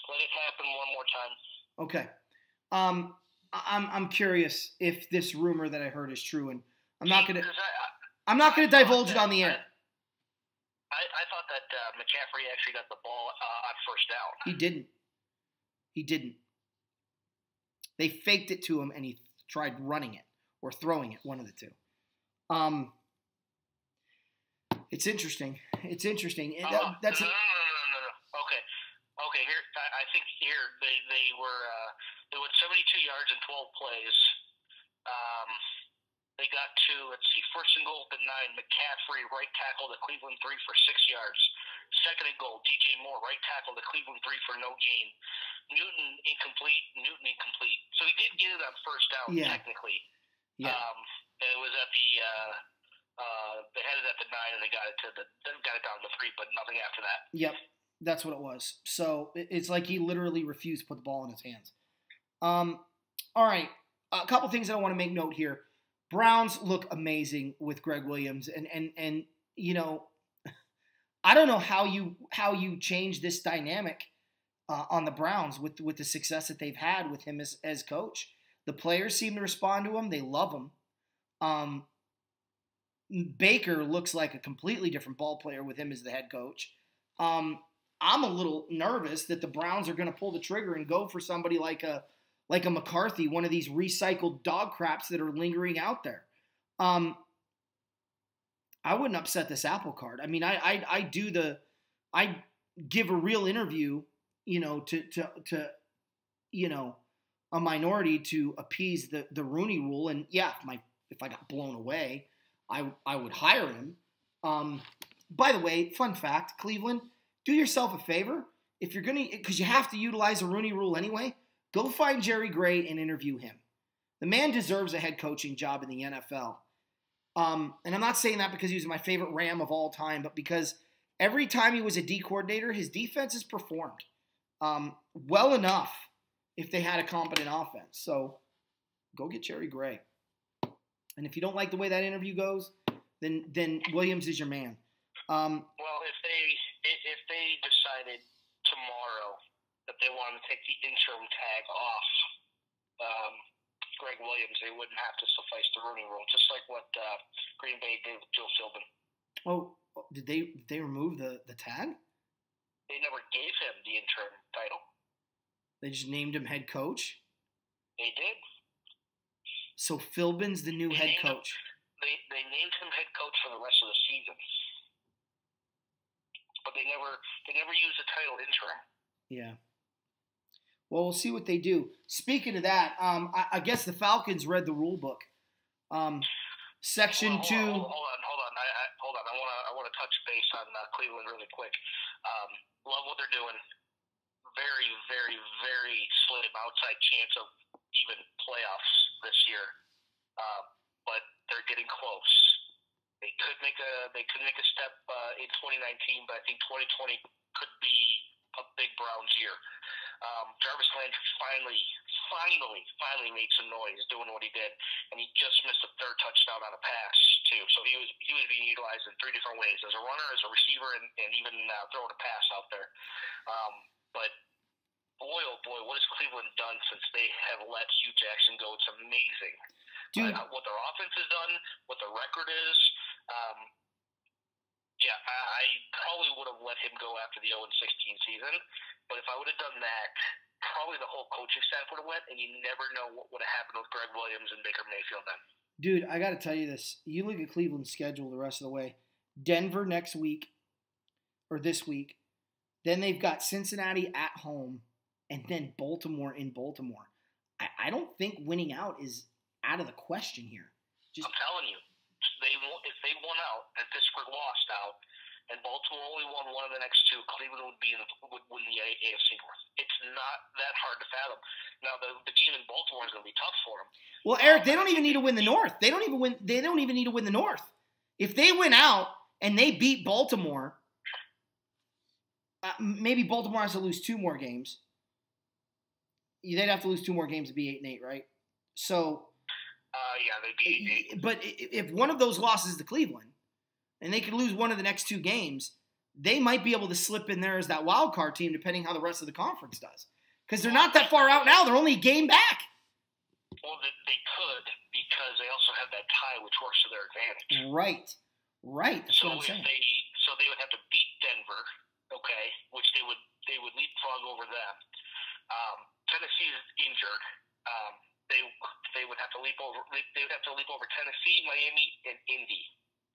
[SPEAKER 2] Let it happen one more time.
[SPEAKER 1] Okay. I'm curious if this rumor that I heard is true, and I'm not gonna divulge it on the air.
[SPEAKER 2] I thought that McCaffrey actually got the ball on first down.
[SPEAKER 1] He didn't. They faked it to him, and he tried running it or throwing it, one of the two. It's interesting.
[SPEAKER 2] No. Okay. Here, I think they went 72 yards in 12 plays. They got to, first and goal at the 9. McCaffrey, right tackle to Cleveland 3 for 6 yards. Second and goal, DJ Moore, right tackle to Cleveland 3 for no gain. Newton incomplete. So he did get it on first down, technically.
[SPEAKER 1] Yeah.
[SPEAKER 2] It was at they had it at the 9 and they got it down to 3, but nothing after that.
[SPEAKER 1] Yep, that's what it was. So it's like he literally refused to put the ball in his hands. All right, a couple things that I want to make note here. Browns look amazing with Greg Williams, and you know, I don't know how you change this dynamic on the Browns with the success that they've had with him as coach. The players seem to respond to him; they love him. Baker looks like a completely different ball player with him as the head coach. I'm a little nervous that the Browns are going to pull the trigger and go for somebody like a McCarthy, one of these recycled dog craps that are lingering out there. I wouldn't upset this apple cart. I mean, I give a real interview, to a minority to appease the Rooney Rule, and yeah, if I got blown away, I would hire him. By the way, fun fact, Cleveland, do yourself a favor. If you're going to, because you have to utilize the Rooney Rule anyway, go find Jerry Gray and interview him. The man deserves a head coaching job in the NFL. And I'm not saying that because he was my favorite Ram of all time, but because every time he was a D coordinator, his defenses performed well enough if they had a competent offense. So go get Jerry Gray. And if you don't like the way that interview goes, then Williams is your man.
[SPEAKER 2] Well, if they decided tomorrow that they wanted to take the interim tag off Greg Williams, they wouldn't have to suffice the Rooney Rule, just like what Green Bay did with Joe Philbin.
[SPEAKER 1] Oh, did they remove the tag?
[SPEAKER 2] They never gave him the interim title.
[SPEAKER 1] They just named him head coach?
[SPEAKER 2] They did.
[SPEAKER 1] So Philbin's the new head coach.
[SPEAKER 2] They named him head coach for the rest of the season, but they never used the title interim. Yeah.
[SPEAKER 1] Well, we'll see what they do. Speaking of that, I guess the Falcons read the rule book. Section 2.
[SPEAKER 2] Hold on. I want to touch base on Cleveland really quick. Love what they're doing. Very, very, very slim outside chance of even playoffs this year, but they're getting close. They could make a step in 2019, but I think 2020 could be a big Browns year. Jarvis Landry finally made some noise doing what he did, and he just missed a third touchdown on a pass too. So he was being utilized in 3 different ways: as a runner, as a receiver, and even throwing a pass out there. But boy, oh boy, what has Cleveland done since they have let Hugh Jackson go? It's amazing.
[SPEAKER 1] Dude.
[SPEAKER 2] What their offense has done, what their record is. I probably would have let him go after the 0-16 season, but if I would have done that, probably the whole coaching staff would have went, and you never know what would have happened with Greg Williams and Baker Mayfield then.
[SPEAKER 1] Dude, I got to tell you this. You look at Cleveland's schedule the rest of the way. Denver next week, or this week. Then they've got Cincinnati at home, and then Baltimore in Baltimore. I don't think winning out is out of the question here.
[SPEAKER 2] I'm telling you, if they won out and Pittsburgh lost out, and Baltimore only won one of the next two, Cleveland would win the AFC North. It's not that hard to fathom. Now the game in Baltimore is going to be tough for them.
[SPEAKER 1] Well, Eric, they don't even need to win the North. They don't even need to win the North. If they win out and they beat Baltimore, maybe Baltimore has to lose 2 more games. They'd have to lose 2 more games to be 8-8, right? So,
[SPEAKER 2] yeah, they'd be 8-8.
[SPEAKER 1] But if one of those losses to Cleveland, and they could lose one of the next 2 games, they might be able to slip in there as that wild card team, depending how the rest of the conference does. Because they're not that far out now; they're only a game back.
[SPEAKER 2] Well, they could, because they also have that tie, which works to their advantage.
[SPEAKER 1] Right. That's what I'm saying.
[SPEAKER 2] So they would have to beat Denver, okay, which they would leapfrog over them. Tennessee is injured. They would have to leap over. They would have to leap over Tennessee, Miami, and Indy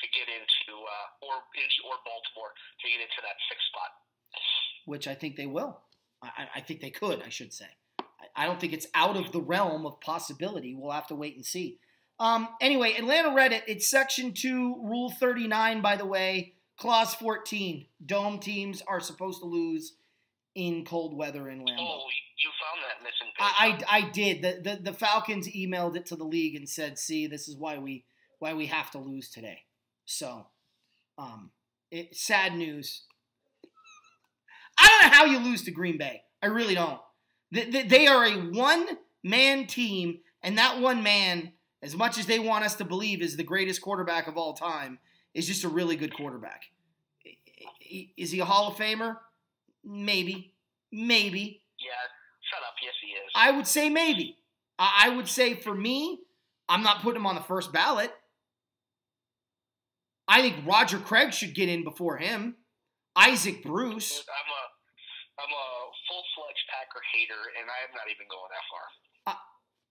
[SPEAKER 2] to get into, or Indy or Baltimore to get into that 6th spot.
[SPEAKER 1] Which I think they will. I think they could. I should say. I don't think it's out of the realm of possibility. We'll have to wait and see. Anyway, Atlanta Reddit. It's Section 2, Rule 39. By the way, Clause 14. Dome teams are supposed to lose in cold weather in Lambeau.
[SPEAKER 2] Oh, you found that missing page.
[SPEAKER 1] I did. The Falcons emailed it to the league and said, "See, this is why we have to lose today." So, sad news. I don't know how you lose to Green Bay. I really don't. They are a one-man team, and that one man, as much as they want us to believe is the greatest quarterback of all time, is just a really good quarterback. Is he a Hall of Famer? Maybe.
[SPEAKER 2] Yeah, shut up. Yes, he is.
[SPEAKER 1] I would say maybe. I would say for me, I'm not putting him on the first ballot. I think Roger Craig should get in before him. Isaac Bruce.
[SPEAKER 2] I'm a full-fledged Packer hater, and I am not even going that far.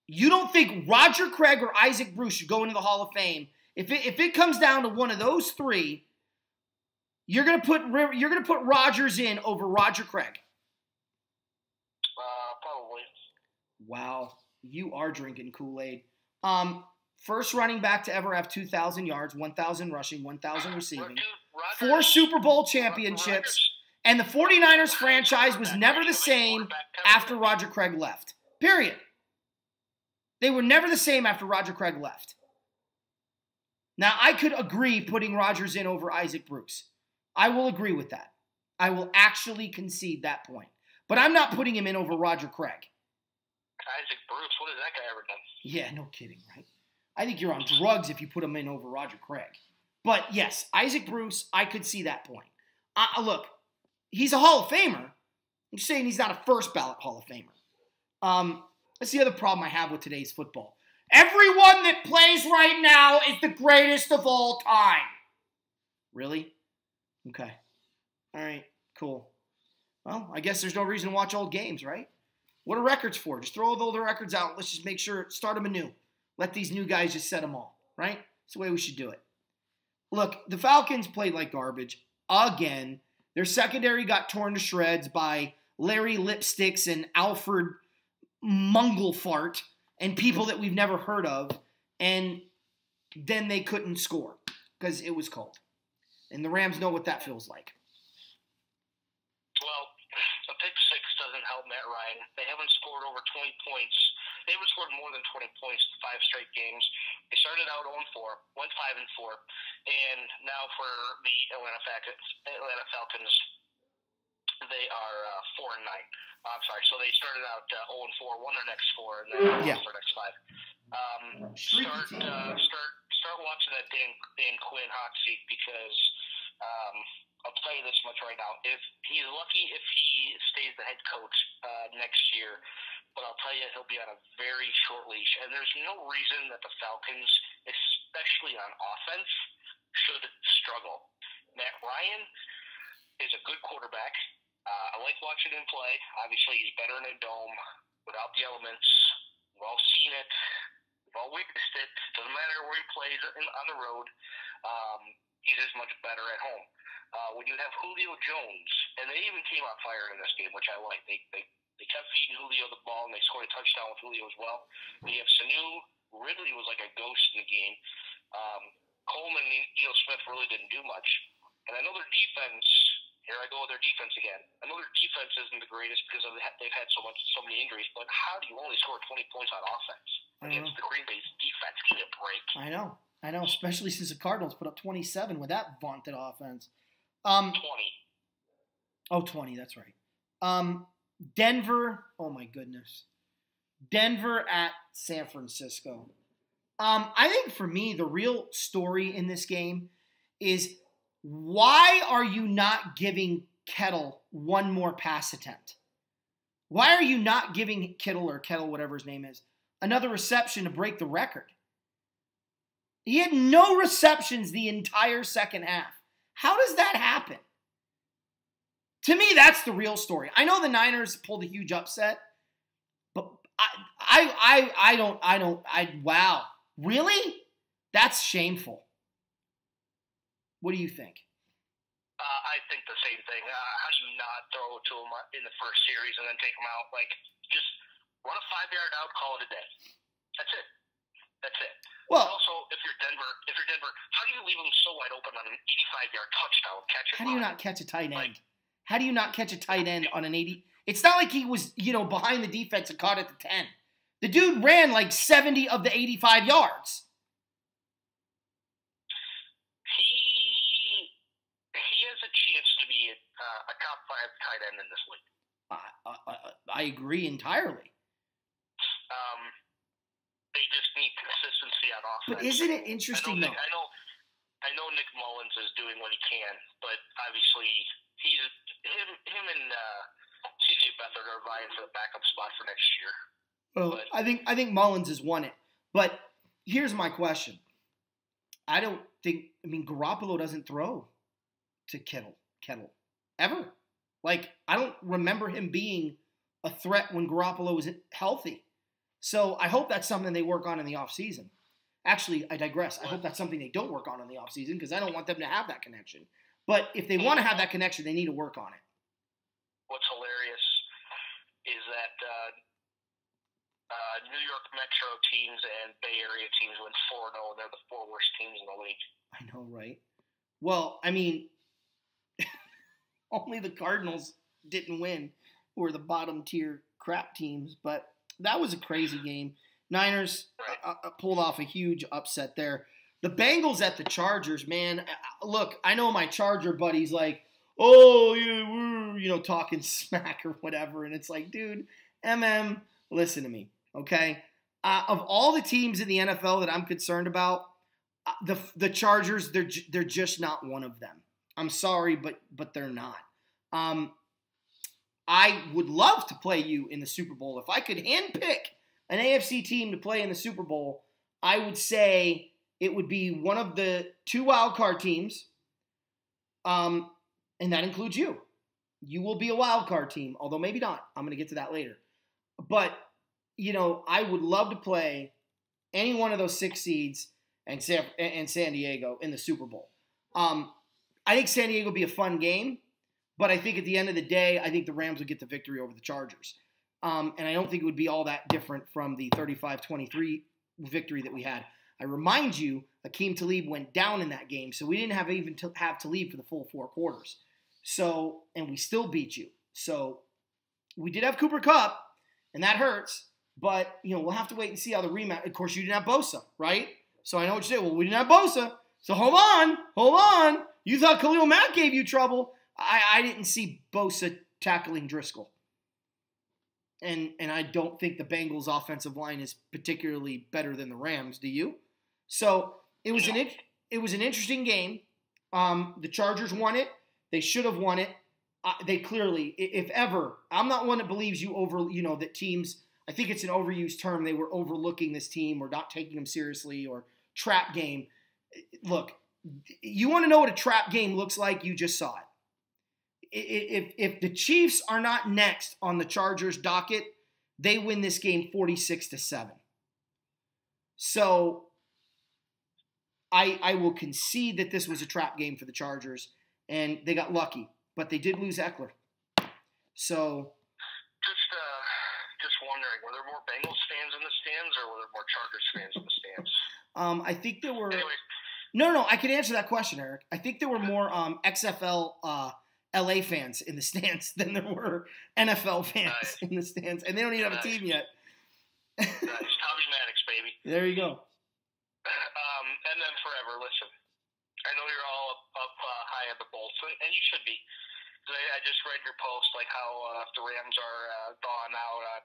[SPEAKER 1] You don't think Roger Craig or Isaac Bruce should go into the Hall of Fame? If it comes down to one of those 3, you're gonna put Rodgers in over Roger Craig.
[SPEAKER 2] Probably.
[SPEAKER 1] Wow, you are drinking Kool-Aid. First running back to ever have 2,000 yards, 1,000 rushing, 1,000 receiving, 4 Super Bowl championships, and the 49ers franchise was never the same after Roger Craig left. Period. They were never the same after Roger Craig left. Now, I could agree putting Rodgers in over Isaac Bruce. I will agree with that. I will actually concede that point. But I'm not putting him in over Roger Craig.
[SPEAKER 2] Isaac Bruce, what has that guy ever done?
[SPEAKER 1] Yeah, no kidding, right? I think you're on drugs if you put him in over Roger Craig. But yes, Isaac Bruce, I could see that point. Look, he's a Hall of Famer. I'm just saying he's not a first ballot Hall of Famer. That's the other problem I have with today's football. Everyone that plays right now is the greatest of all time. Really? Okay. All right, cool. Well, I guess there's no reason to watch old games, right? What are records for? Just throw all the records out. Let's just make sure, start them anew. Let these new guys just set them all, right? That's the way we should do it. Look, the Falcons played like garbage again. Their secondary got torn to shreds by Larry Lipsticks and Alfred Munglefart and people that we've never heard of. And then they couldn't score because it was cold. And the Rams know what that feels like.
[SPEAKER 2] Well, a pick six doesn't help Matt Ryan. They haven't scored over 20 points. They haven't scored more than 20 points in 5 straight games. They started out 0-4, went 5-4, and now for the Atlanta Falcons, they are 4-9. I'm sorry. So they started out 0-4, won their next 4, and then lost their next 5. Start watching that Dan Quinn hot seat because I'll tell you this much right now. If he's lucky if he stays the head coach next year, but I'll tell you he'll be on a very short leash. And there's no reason that the Falcons, especially on offense, should struggle. Matt Ryan is a good quarterback. I like watching him play. Obviously, he's better in a dome without the elements. We've all seen it. We've all witnessed it. Doesn't matter where he plays on the road. He's as much better at home. When you have Julio Jones, and they even came on fire in this game, which I like. They kept feeding Julio the ball, and they scored a touchdown with Julio as well. Then you have Sanu. Ridley was like a ghost in the game. Coleman and Eno Smith really didn't do much. And I know their defense, here I go with their defense again. I know their defense isn't the greatest because they've had so many injuries, but how do you only score 20 points on offense against the Green Bay's defense? Give me a break.
[SPEAKER 1] I know, especially since the Cardinals put up 27 with that vaunted offense.
[SPEAKER 2] 20.
[SPEAKER 1] Oh, 20, that's right. Denver, oh my goodness. Denver at San Francisco. I think for me, the real story in this game is why are you not giving Kettle one more pass attempt? Why are you not giving Kittle or Kettle, whatever his name is, another reception to break the record? He had no receptions the entire second half. How does that happen? To me, that's the real story. I know the Niners pulled a huge upset, but wow. Really? That's shameful. What do you think?
[SPEAKER 2] I think the same thing. How do you not throw it to him in the first series and then take him out? Like, just run a 5-yard out, call it a day. That's it.
[SPEAKER 1] Well,
[SPEAKER 2] also, if you're Denver, how do you leave him so wide open on an 85-yard touchdown catch?
[SPEAKER 1] How do you not catch a tight end? How do you not catch a tight end on an 80? It's not like he was, behind the defense and caught at the 10. The dude ran like 70 of the 85 yards.
[SPEAKER 2] He has a chance to be a top 5 tight end in this league.
[SPEAKER 1] I agree entirely.
[SPEAKER 2] They just need consistency on offense.
[SPEAKER 1] But isn't it interesting though?
[SPEAKER 2] I know Nick Mullins is doing what he can, but obviously him and CJ Beathard are vying for the backup spot for next year.
[SPEAKER 1] Well, I think Mullins has won it. But here's my question. Garoppolo doesn't throw to Kettle ever. Like, I don't remember him being a threat when Garoppolo was healthy. So I hope that's something they work on in the offseason. Actually, I digress. I hope that's something they don't work on in the offseason because I don't want them to have that connection. But if they want to have that connection, they need to work on it.
[SPEAKER 2] What's hilarious is that New York Metro teams and Bay Area teams went 4-0, and they're the 4 worst teams in the league.
[SPEAKER 1] I know, right? Well, I mean, only the Cardinals didn't win, who were the bottom tier crap teams, but that was a crazy game. Niners pulled off a huge upset there. The Bengals at the Chargers, man. Look, I know my Charger buddy's like, oh, yeah, we're, talking smack or whatever. And it's like, dude, listen to me, okay? Of all the teams in the NFL that I'm concerned about, the Chargers, they're just not one of them. I'm sorry, but they're not. I would love to play you in the Super Bowl. If I could handpick an AFC team to play in the Super Bowl, I would say it would be one of the 2 wild card teams, and that includes you. You will be a wild card team, although maybe not. I'm going to get to that later. But, I would love to play any one of those 6 seeds and San Diego in the Super Bowl. I think San Diego would be a fun game, but I think at the end of the day, I think the Rams would get the victory over the Chargers. And I don't think it would be all that different from the 35-23 victory that we had. I remind you, Akeem Talib went down in that game, so we didn't have Talib for the full 4 quarters. So, and we still beat you. So, we did have Cooper Kupp, and that hurts. But, we'll have to wait and see how the rematch. Of course, you didn't have Bosa, right? So I know what you say. Well, we didn't have Bosa. So hold on. You thought Khalil Mack gave you trouble. I didn't see Bosa tackling Driscoll. And I don't think the Bengals' offensive line is particularly better than the Rams. Do you? So it was an interesting game. The Chargers won it. They should have won it. They clearly, if ever, I'm not one that believes that teams. I think it's an overused term. They were overlooking this team or not taking them seriously or trap game. Look, you want to know what a trap game looks like? You just saw it. If the Chiefs are not next on the Chargers docket, they win this game 46-7. So I will concede that this was a trap game for the Chargers, and they got lucky, but they did lose Eckler. So
[SPEAKER 2] just wondering, were there more Bengals fans in the stands, or were there more Chargers fans in the stands?
[SPEAKER 1] I think there were.
[SPEAKER 2] Anyway,
[SPEAKER 1] No, I can answer that question, Eric. I think there were more XFL LA fans in the stands than there were NFL fans in the stands, and they don't even have a team yet.
[SPEAKER 2] Nice, Tommy Maddox, baby.
[SPEAKER 1] There you go.
[SPEAKER 2] And then forever. Listen, I know you're all up high on the Bolts, and you should be. I just read your post, like how the Rams are gone out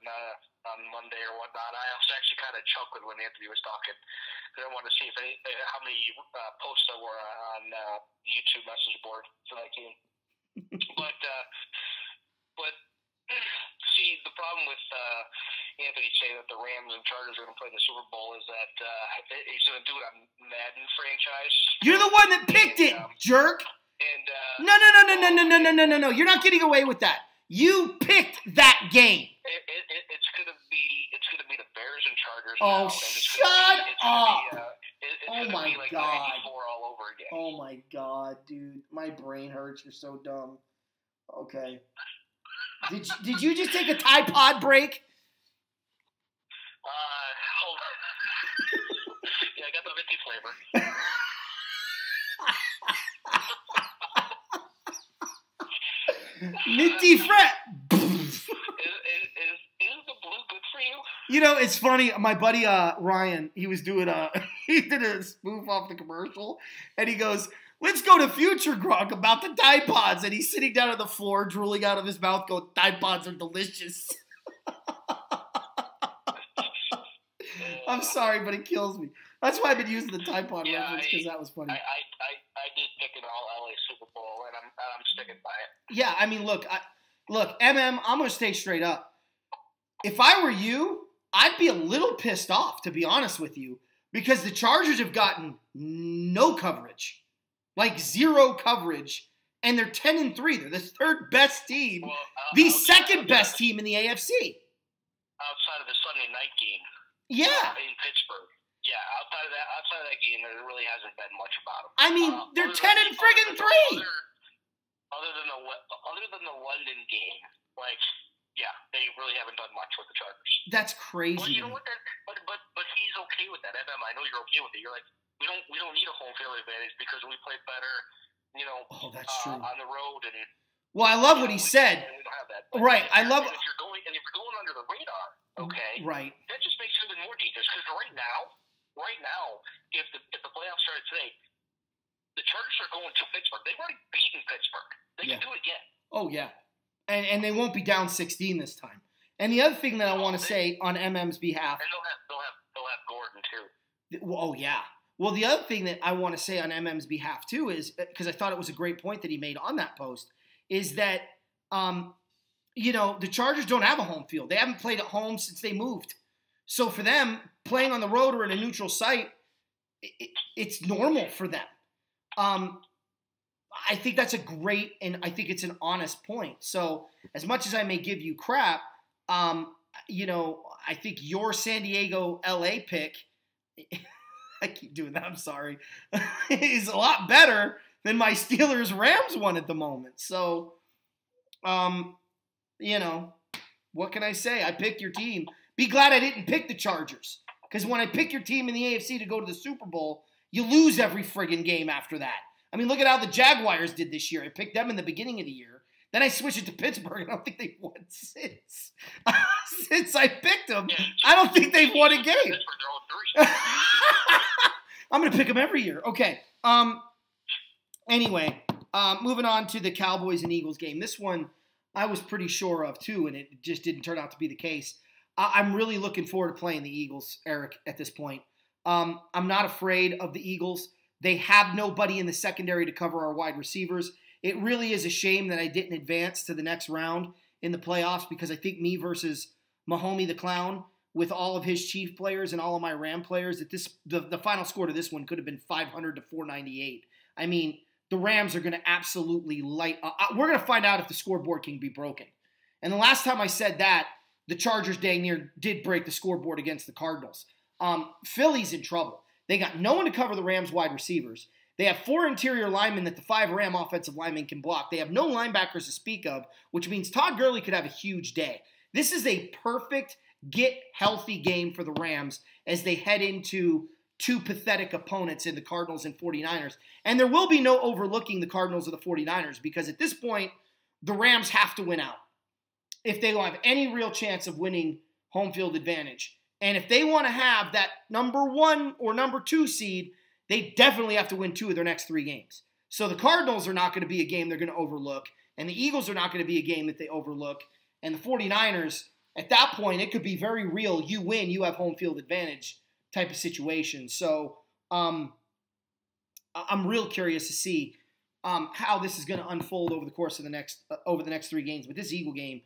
[SPEAKER 2] on Monday or whatnot. I was actually kind of chuckled when Anthony was talking, because I wanted to see how many posts there were on the YouTube message board for that game. But see, the problem with Anthony saying that the Rams and Chargers are going to play in the Super Bowl is that he's going to do it on Madden franchise.
[SPEAKER 1] You're the one that picked it, jerk.
[SPEAKER 2] And
[SPEAKER 1] No. You're not getting away with that. You picked that game.
[SPEAKER 2] It's going to be the Bears and Chargers.
[SPEAKER 1] Oh,
[SPEAKER 2] now,
[SPEAKER 1] shut up!
[SPEAKER 2] Oh my
[SPEAKER 1] God!
[SPEAKER 2] 94 all over again.
[SPEAKER 1] Oh my God, dude, my brain hurts. You're so dumb. Okay. Did you just take a Tide Pod break?
[SPEAKER 2] Hold on. Yeah, I got the Minty flavor.
[SPEAKER 1] Minty Fret.
[SPEAKER 2] Is the blue good for you?
[SPEAKER 1] You know, it's funny. My buddy Ryan, he was doing he did a spoof off the commercial, and he goes, "Let's go to Future Grog about the Tide Pods," and he's sitting down on the floor, drooling out of his mouth, going, "Tide Pods are delicious." I'm sorry, but it kills me. That's why I've been using the Tide Pod reference, because that was funny.
[SPEAKER 2] I did pick an all LA Super Bowl, and I'm sticking by it.
[SPEAKER 1] Yeah, I mean, look, MM, I'm going to stay straight up. If I were you, I'd be a little pissed off, to be honest with you, because the Chargers have gotten no coverage, like zero coverage, and they're 10-3. They're the third best team, the second best team in the AFC.
[SPEAKER 2] Outside of the Sunday night game.
[SPEAKER 1] Yeah.
[SPEAKER 2] In Pittsburgh. Yeah, outside of that game, there really hasn't been much about them.
[SPEAKER 1] I mean, they're 10-3.
[SPEAKER 2] Other than the London game, like, yeah, they really haven't done much with the Chargers.
[SPEAKER 1] That's crazy.
[SPEAKER 2] Well, you know what? But he's okay with that. MM, I know you're okay with it. You're like, we don't need a home field advantage because we play better,
[SPEAKER 1] that's true.
[SPEAKER 2] on the road. And
[SPEAKER 1] well, I love what he said.
[SPEAKER 2] We don't have that.
[SPEAKER 1] Right, I love.
[SPEAKER 2] And if you're going under the radar, okay,
[SPEAKER 1] right,
[SPEAKER 2] that just makes it even more dangerous because right now, if the playoffs started today, the Chargers are going to Pittsburgh. They've already beaten Pittsburgh. They can do it again. Oh yeah, and they won't be down 16 this time. And the other thing that I want to say on MM's behalf, and they'll have Gordon too.
[SPEAKER 1] Oh yeah. Well, the other thing that I want to say on MM's behalf too is, because I thought it was a great point that he made on that post, is that the Chargers don't have a home field. They haven't played at home since they moved. So for them, playing on the road or in a neutral site, it's normal for them. I think that's a great, and I think it's an honest point. So as much as I may give you crap, I think your San Diego LA pick, I keep doing that, I'm sorry, is a lot better than my Steelers Rams one at the moment. So, what can I say? I picked your team. Be glad I didn't pick the Chargers. Because when I pick your team in the AFC to go to the Super Bowl, you lose every friggin' game after that. I mean, look at how the Jaguars did this year. I picked them in the beginning of the year. Then I switched it to Pittsburgh, and I don't think they've won since. Since I picked them, I don't think they've won a game. I'm going to pick them every year. Okay. Anyway, moving on to the Cowboys and Eagles game. This one I was pretty sure of, too, and it just didn't turn out to be the case. I'm really looking forward to playing the Eagles, Eric, at this point. I'm not afraid of the Eagles. They have nobody in the secondary to cover our wide receivers. It really is a shame that I didn't advance to the next round in the playoffs, because I think me versus Mahomie the Clown, with all of his Chief players and all of my Ram players, that the final score to this one could have been 500 to 498. I mean, the Rams are going to absolutely light up. We're going to find out if the scoreboard can be broken. And the last time I said that, the Chargers dang near did break the scoreboard against the Cardinals. Philly's in trouble. They got no one to cover the Rams wide receivers. They have 4 interior linemen that the 5 Ram offensive linemen can block. They have no linebackers to speak of, which means Todd Gurley could have a huge day. This is a perfect get healthy game for the Rams as they head into 2 pathetic opponents in the Cardinals and 49ers. And there will be no overlooking the Cardinals or the 49ers because at this point, the Rams have to win out if they don't have any real chance of winning home field advantage. And if they want to have that number 1 or number 2 seed, they definitely have to win 2 of their next 3 games. So the Cardinals are not going to be a game they're going to overlook, and the Eagles are not going to be a game that they overlook, and the 49ers, at that point, it could be very real. You win, you have home field advantage type of situation. So I'm real curious to see how this is going to unfold over the course of the next 3 games. But this Eagle game,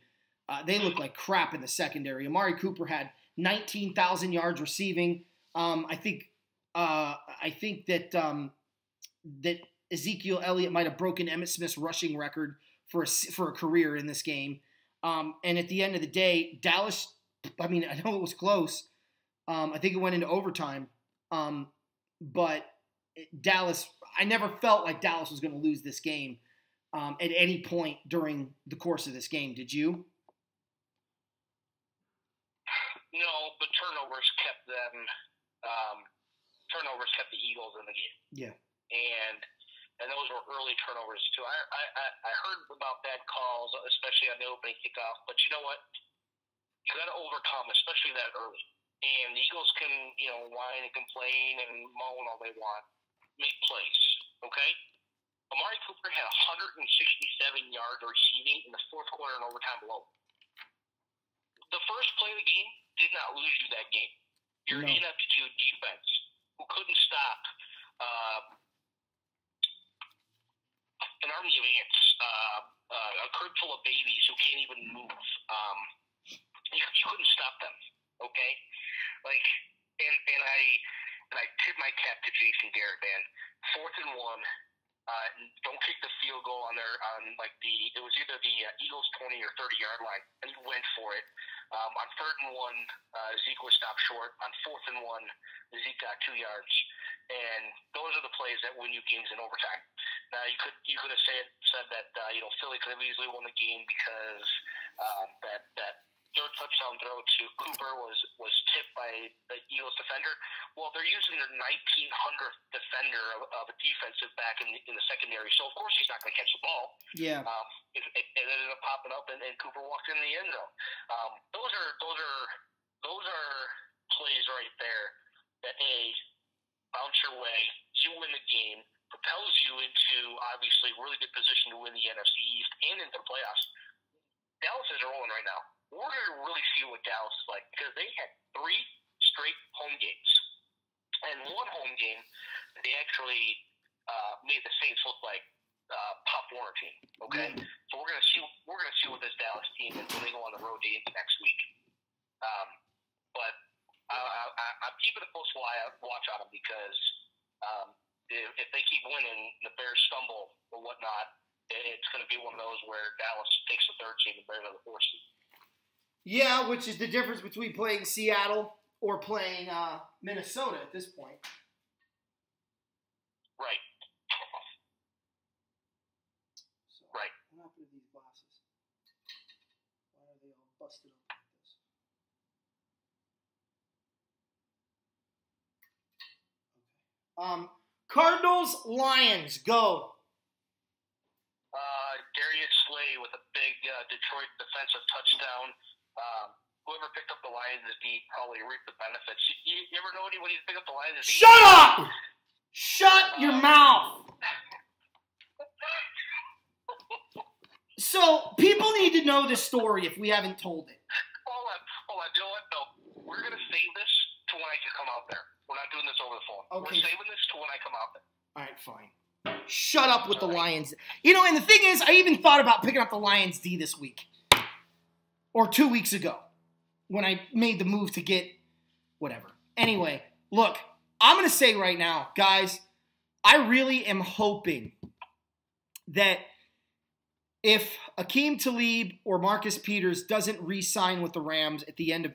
[SPEAKER 1] they look like crap in the secondary. Amari Cooper had 19,000 yards receiving. I think that that Ezekiel Elliott might have broken Emmitt Smith's rushing record for a career in this game. And at the end of the day, Dallas, I mean, I know it was close. I think it went into overtime. But Dallas, I never felt like Dallas was going to lose this game at any point during the course of this game. Did you?
[SPEAKER 2] No, but turnovers kept them. Turnovers kept the Eagles in the game.
[SPEAKER 1] Yeah.
[SPEAKER 2] And those were early turnovers too. I heard about bad calls, especially on the opening kickoff. But you know what? You got to overcome, especially that early. And the Eagles can, whine and complain and moan all they want. Make plays, okay? Amari Cooper had 167 yards receiving in the fourth quarter and overtime alone. The first play of the game did not lose you that game. Your ineptitude defense, who couldn't stop an army of ants, a crib full of babies who can't even move. You couldn't stop them, okay? And I tip my cap to Jason Garrett, man. 4th and 1. Don't kick the field goal it was either the Eagles 20 or 30-yard line, and he went for it. On 3rd and 1, Zeke was stopped short. On 4th and 1, Zeke got 2 yards, and those are the plays that win you games in overtime. Now you could have said that Philly could have easily won the game because that third touchdown throw to Cooper was tipped by the Eagles defender. Well, they're using their 1900th defender of a defensive back in the secondary, so of course he's not going to catch the ball.
[SPEAKER 1] Yeah.
[SPEAKER 2] It ended up popping up, and Cooper walked in the end zone. Those are plays right there that bounce your way, you win the game, propels you into obviously really good position to win the NFC East and into the playoffs. Dallas is rolling right now. We're going to really see what Dallas is like because they had 3 straight home games. And one home game, they actually made the Saints look like Pop Warner team. Okay, so we're gonna see what this Dallas team is when they go on the road into next week. But I'm keeping a close watch on them because if they keep winning, the Bears stumble or whatnot, it's going to be one of those where Dallas takes the 3rd seed and Bears are the 4th seed.
[SPEAKER 1] Yeah, which is the difference between playing Seattle or playing Minnesota at this point.
[SPEAKER 2] Right.
[SPEAKER 1] So,
[SPEAKER 2] right.
[SPEAKER 1] What happened to these glasses? Why are they all busted up like this? Okay. Cardinals, Lions, go.
[SPEAKER 2] Darius Slay with a big Detroit defensive touchdown. Whoever picked up the Lions' D probably reaped the benefits. You ever know anybody who picked up the Lions' D?
[SPEAKER 1] Shut up! Shut your mouth! So, people need to know this story if we haven't told it.
[SPEAKER 2] Hold on. You know what? No. We're going to save this to when I can come out there. We're not doing this over the phone. Okay. We're saving this to when I come out there.
[SPEAKER 1] All right, fine. Shut up with the Lions. And the thing is, I even thought about picking up the Lions D this week. Or 2 weeks ago. When I made the move to get whatever. Anyway, look, I'm going to say right now, guys, I really am hoping that if Akeem Talib or Marcus Peters doesn't re-sign with the Rams at the end of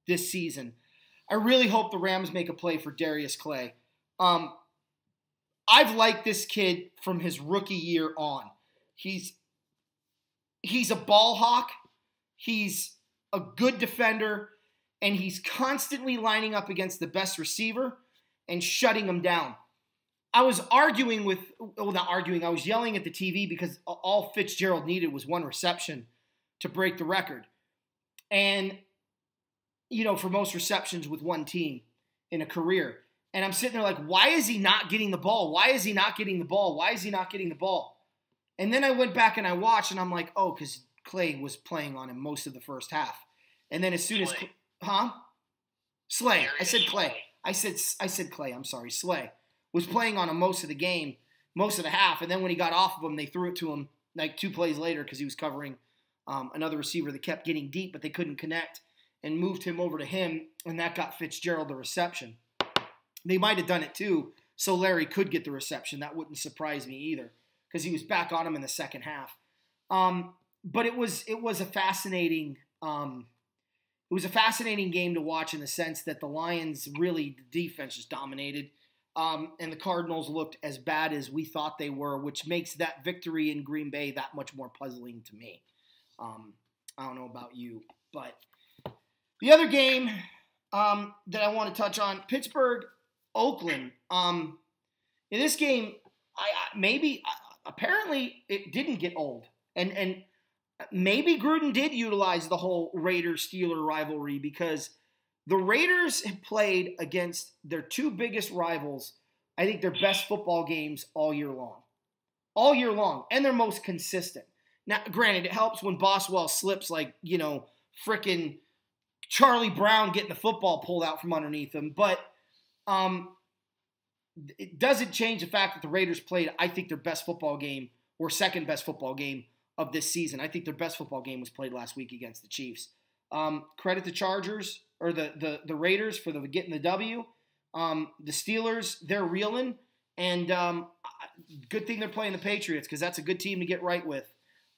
[SPEAKER 1] this season, I really hope the Rams make a play for Darius Clay. I've liked this kid from his rookie year on. He's a ball hawk. He's a good defender, and he's constantly lining up against the best receiver and shutting him down. I was I was yelling at the TV because all Fitzgerald needed was one reception to break the record. And, for most receptions with one team in a career. And I'm sitting there like, why is he not getting the ball? Why is he not getting the ball? Why is he not getting the ball? And then I went back and I watched, and I'm like, oh, because Clay was playing on him most of the first half. And then as soon as Slay. I said Clay. I said Clay. I'm sorry. Slay was playing on him most of the game, most of the half. And then when he got off of him, they threw it to him like 2 plays later because he was covering another receiver that kept getting deep, but they couldn't connect, and moved him over to him, and that got Fitzgerald the reception. They might have done it too, so Larry could get the reception. That wouldn't surprise me either, because he was back on him in the second half. But it was a fascinating game to watch in the sense that the Lions the defense just dominated, and the Cardinals looked as bad as we thought they were, which makes that victory in Green Bay that much more puzzling to me. I don't know about you, but the other game that I want to touch on, Pittsburgh, Oakland. In this game, apparently it didn't get old, and maybe Gruden did utilize the whole Raiders-Steeler rivalry, because the Raiders have played against their 2 biggest rivals, I think their best football games all year long. All year long, and they're most consistent. Now, granted, it helps when Boswell slips like, frickin' Charlie Brown getting the football pulled out from underneath him, but it doesn't change the fact that the Raiders played, I think, their best football game, or second best football game of this season. I think their best football game was played last week against the Chiefs. Credit the Chargers, or the Raiders, for getting the W. The Steelers, they're reeling, and good thing they're playing the Patriots, because that's a good team to get right with.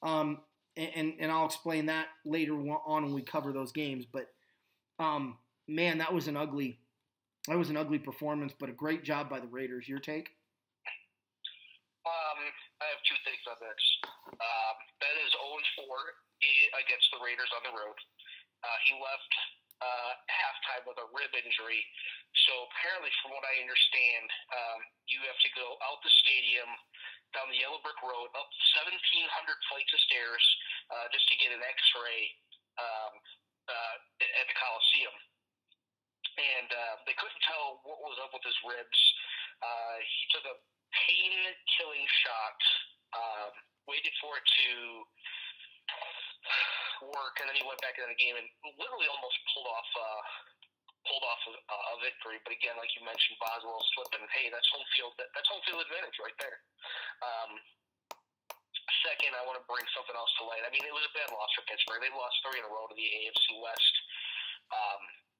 [SPEAKER 1] And I'll explain that later on when we cover those games. But man, that was an ugly performance, but a great job by the Raiders. Your take?
[SPEAKER 2] I have 2 things on this. Ben is 0-4 against the Raiders on the road. He left halftime with a rib injury. So apparently, from what I understand, you have to go out the stadium, down the yellow brick road, up 1,700 flights of stairs, just to get an X-ray at the Coliseum. And they couldn't tell what was up with his ribs. He took a pain-killing shot, waited for it to work, and then he went back into the game and literally almost pulled off a victory. But again, like you mentioned, Boswell slipping. Hey, that's home field advantage right there. Second, I want to bring something else to light. I mean, it was a bad loss for Pittsburgh. They lost 3 in a row to the AFC West.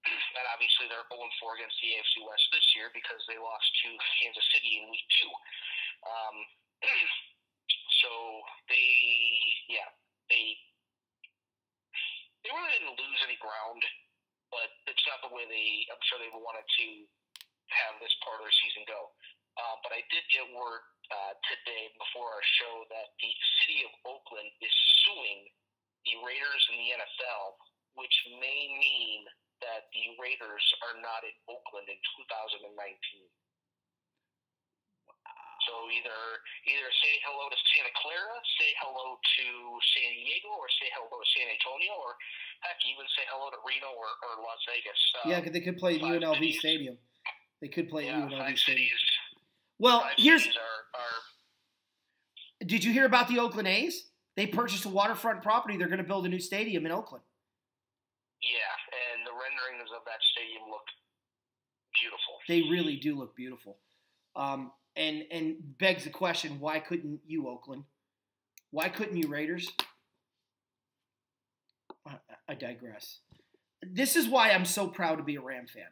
[SPEAKER 2] And obviously they're 0-4 against the AFC West this year because they lost to Kansas City in week 2. So they really didn't lose any ground, but it's not the way I'm sure they wanted to have this part of their season go. But I did get word today before our show that the city of Oakland is suing the Raiders and the NFL, which may mean that the Raiders are not in Oakland in 2019. So either say hello to Santa Clara, say hello to San Diego, or say hello to San Antonio, or heck, even say hello to Reno or Las Vegas.
[SPEAKER 1] Yeah, they could play UNLV Stadium. They could play UNLV Stadium.
[SPEAKER 2] Cities,
[SPEAKER 1] well,
[SPEAKER 2] are.
[SPEAKER 1] Did you hear about the Oakland A's? They purchased a waterfront property. They're going to build a new stadium in Oakland.
[SPEAKER 2] Yeah, and the renderings of that stadium look beautiful.
[SPEAKER 1] They really do look beautiful. And begs the question, why couldn't you, Oakland? Why couldn't you, Raiders? I digress. This is why I'm so proud to be a Ram fan.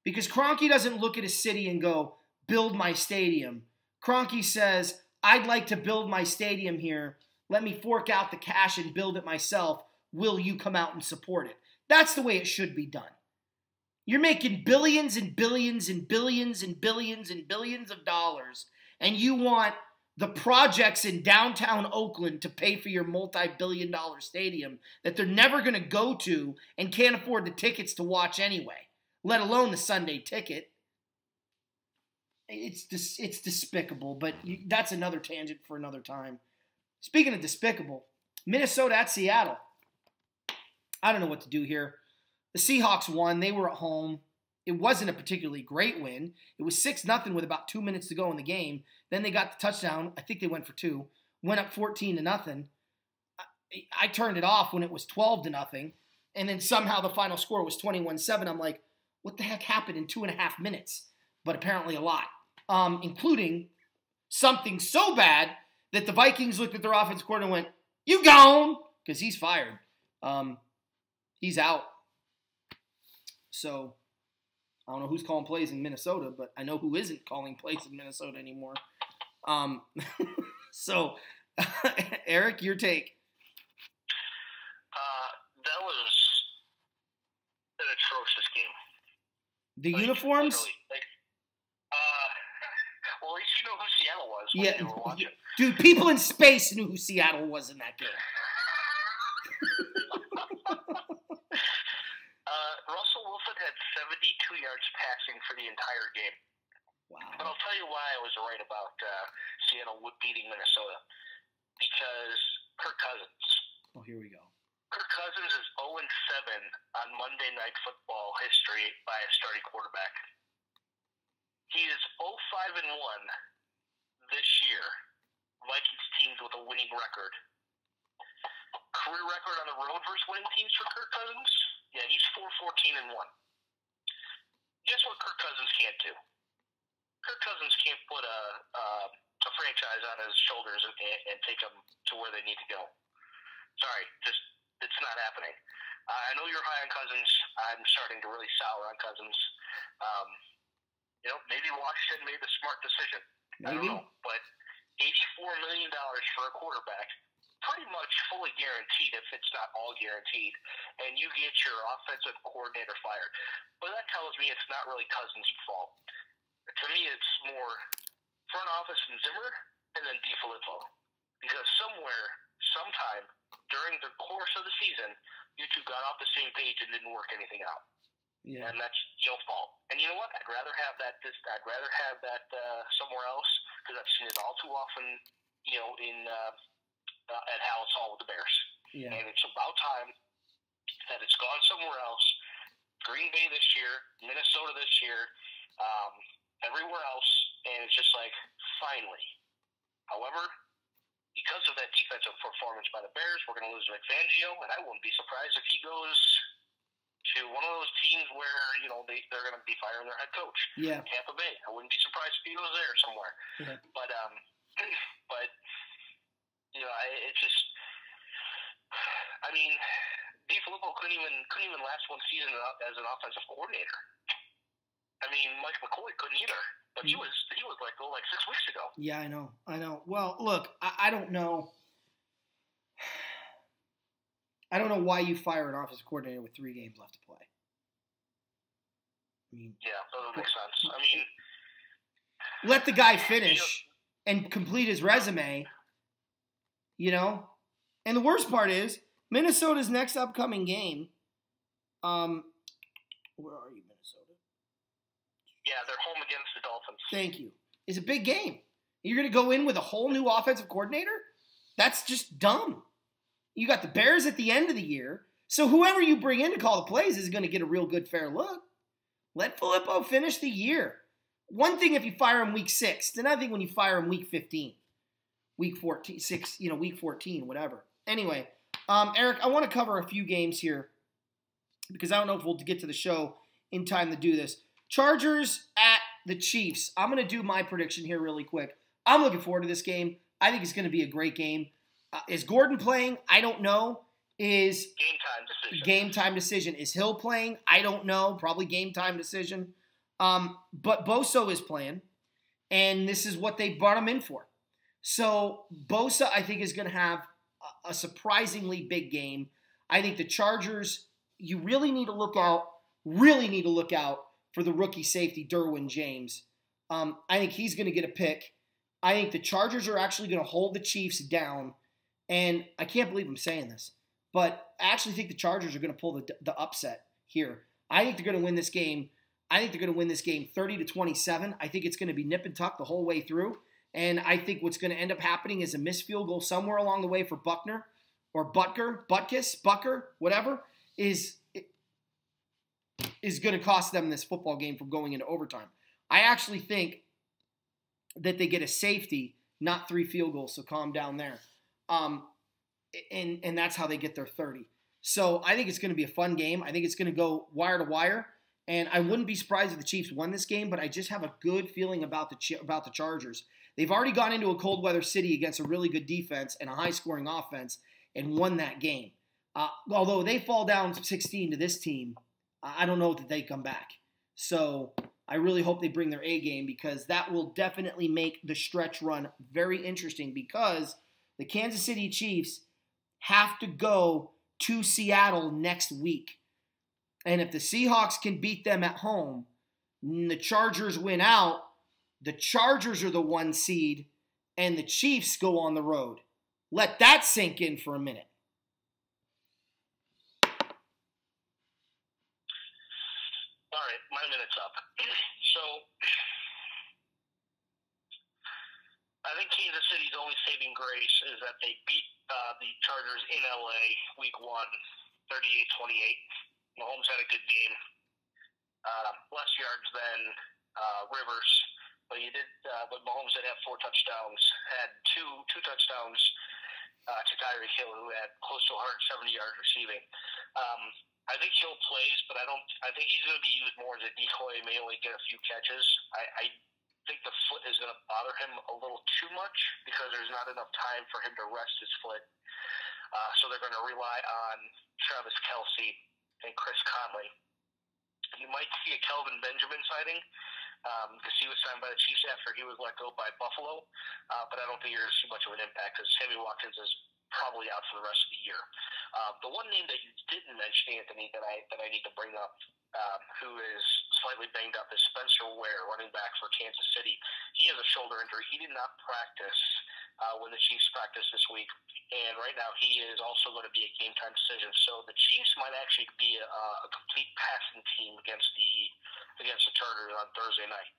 [SPEAKER 1] Because Kroenke doesn't look at a city and go, build my stadium. Kroenke says, I'd like to build my stadium here. Let me fork out the cash and build it myself. Will you come out and support it? That's the way it should be done. You're making billions and billions and billions and billions and billions of dollars, and you want the projects in downtown Oakland to pay for your multi-billion-dollar stadium that they're never going to go to and can't afford the tickets to watch anyway, let alone the Sunday ticket. It's despicable, but that's another tangent for another time. Speaking of despicable, Minnesota at Seattle. I don't know what to do here. The Seahawks won. They were at home. It wasn't a particularly great win. It was 6-0 with about 2 minutes to go in the game. Then they got the touchdown. I think they went for 2. Went up 14-0. I turned it off when it was 12-0. And then somehow the final score was 21-7. I'm like, what the heck happened in 2.5 minutes? But apparently a lot. Including something so bad that the Vikings looked at their offensive coordinator and went, "You gone," because he's fired. He's out. So I don't know who's calling plays in Minnesota, but I know who isn't calling plays in Minnesota anymore. So, Eric, your take.
[SPEAKER 2] That was an atrocious game.
[SPEAKER 1] The uniforms?
[SPEAKER 2] Well, at least you know who Seattle was when you were watching.
[SPEAKER 1] Dude, people in space knew who Seattle was in that game.
[SPEAKER 2] Russell Wilson had 72 yards passing for the entire game.
[SPEAKER 1] Wow.
[SPEAKER 2] But I'll tell you why I was right about Seattle beating Minnesota. Because Kirk Cousins.
[SPEAKER 1] Oh, here we go.
[SPEAKER 2] Kirk Cousins is 0-7 on Monday Night Football history by a starting quarterback. He is 0-5-1 this year. Vikings teams with a winning record. Career record on the road versus winning teams for Kirk Cousins? Yeah, he's 4-14-1. Guess what Kirk Cousins can't do? Kirk Cousins can't put a franchise on his shoulders and take them to where they need to go. Sorry, just it's not happening. I know you're high on Cousins. I'm starting to really sour on Cousins. Maybe Washington made the smart decision.
[SPEAKER 1] Maybe.
[SPEAKER 2] I don't know, but $84 million for a quarterback, pretty much fully guaranteed if it's not all guaranteed, and you get your offensive coordinator fired. But that tells me it's not really Cousins' fault. To me, it's more front office and Zimmer, and then DeFilippo. Because somewhere, sometime, during the course of the season, you two got off the same page and didn't work anything out.
[SPEAKER 1] Yeah.
[SPEAKER 2] And that's your fault. And you know what? I'd rather have that somewhere else, because I've seen it all too often, at Hallis Hall with the Bears.
[SPEAKER 1] Yeah.
[SPEAKER 2] And it's about time that it's gone somewhere else. Green Bay this year, Minnesota this year, everywhere else, and it's just like, finally. However, because of that defensive performance by the Bears, we're going to lose Vic Fangio, and I wouldn't be surprised if he goes to one of those teams where, they're going to be firing their head coach.
[SPEAKER 1] Yeah.
[SPEAKER 2] Tampa Bay. I wouldn't be surprised if he goes there somewhere.
[SPEAKER 1] Yeah.
[SPEAKER 2] But it just, DeFilippo couldn't even last one season as an offensive coordinator. Mike McCoy couldn't either. But he was like 6 weeks ago.
[SPEAKER 1] Yeah, I know. Well, look, I don't know. I don't know why you fire an offensive coordinator with 3 games left to play.
[SPEAKER 2] Yeah, that doesn't make sense.
[SPEAKER 1] Let the guy finish and complete his resume, And the worst part is, Minnesota's next upcoming game, where are you, Minnesota?
[SPEAKER 2] Yeah, they're home against the Dolphins.
[SPEAKER 1] Thank you. It's a big game. You're going to go in with a whole new offensive coordinator? That's just dumb. You got the Bears at the end of the year, so whoever you bring in to call the plays is going to get a real good, fair look. Let Filippo finish the year. One thing if you fire him week 6, another thing when you fire him week 15, week 14, week 14, whatever. Anyway, Eric, I want to cover a few games here because I don't know if we'll get to the show in time to do this. Chargers at the Chiefs. I'm going to do my prediction here really quick. I'm looking forward to this game. I think it's going to be a great game. Is Gordon playing? I don't know. Is game time decision. Is Hill playing? I don't know. Probably game time decision. But Bosa is playing, and this is what they brought him in for. So Bosa, I think, is going to have a surprisingly big game. I think the Chargers, you really need to look out really need to look out for the rookie safety, Derwin James. I think he's going to get a pick. I think the Chargers are actually going to hold the Chiefs down. And I can't believe I'm saying this, but I actually think the Chargers are going to pull the upset here. I think they're going to win this game. I think they're going to win this game 30-27. I think it's going to be nip and tuck the whole way through. And I think what's going to end up happening is a missed field goal somewhere along the way for Buckner or Bucker, whatever, is going to cost them this football game from going into overtime. I actually think that they get a safety, not 3 field goals, so calm down there. And that's how they get their 30. So I think it's going to be a fun game. I think it's going to go wire to wire. And I wouldn't be surprised if the Chiefs won this game, but I just have a good feeling about the Chargers. They've already gone into a cold weather city against a really good defense and a high-scoring offense and won that game. Although they fall down 16 to this team, I don't know that they come back. So I really hope they bring their A game, because that will definitely make the stretch run very interesting, because the Kansas City Chiefs have to go to Seattle next week. And if the Seahawks can beat them at home and the Chargers win out, the Chargers are the 1 seed and the Chiefs go on the road. Let that sink in for a minute.
[SPEAKER 2] All right, my minute's up. So I think Kansas City's only saving grace is that they beat the Chargers in LA week 1, 38-28. Mahomes had a good game. Less yards than Rivers, but but Mahomes did have 4 touchdowns. Had two touchdowns to Tyreek Hill, who had close to 170 yards receiving. I think Hill plays, but I think he's going to be used more as a decoy. May only get a few catches. I think the foot is going to bother him a little too much, because there's not enough time for him to rest his foot. So they're going to rely on Travis Kelce and Chris Conley. You might see a Kelvin Benjamin sighting, because he was signed by the Chiefs after he was let go by Buffalo. But I don't think you're going to see much of an impact, because Sammy Watkins is probably out for the rest of the year. The one name that you didn't mention, Anthony, that I need to bring up, who is slightly banged up, is Spencer Ware, running back for Kansas City. He has a shoulder injury. He did not practice when the Chiefs practiced this week, and right now he is also going to be a game-time decision. So the Chiefs might actually be a complete passing team against the Chargers on Thursday night.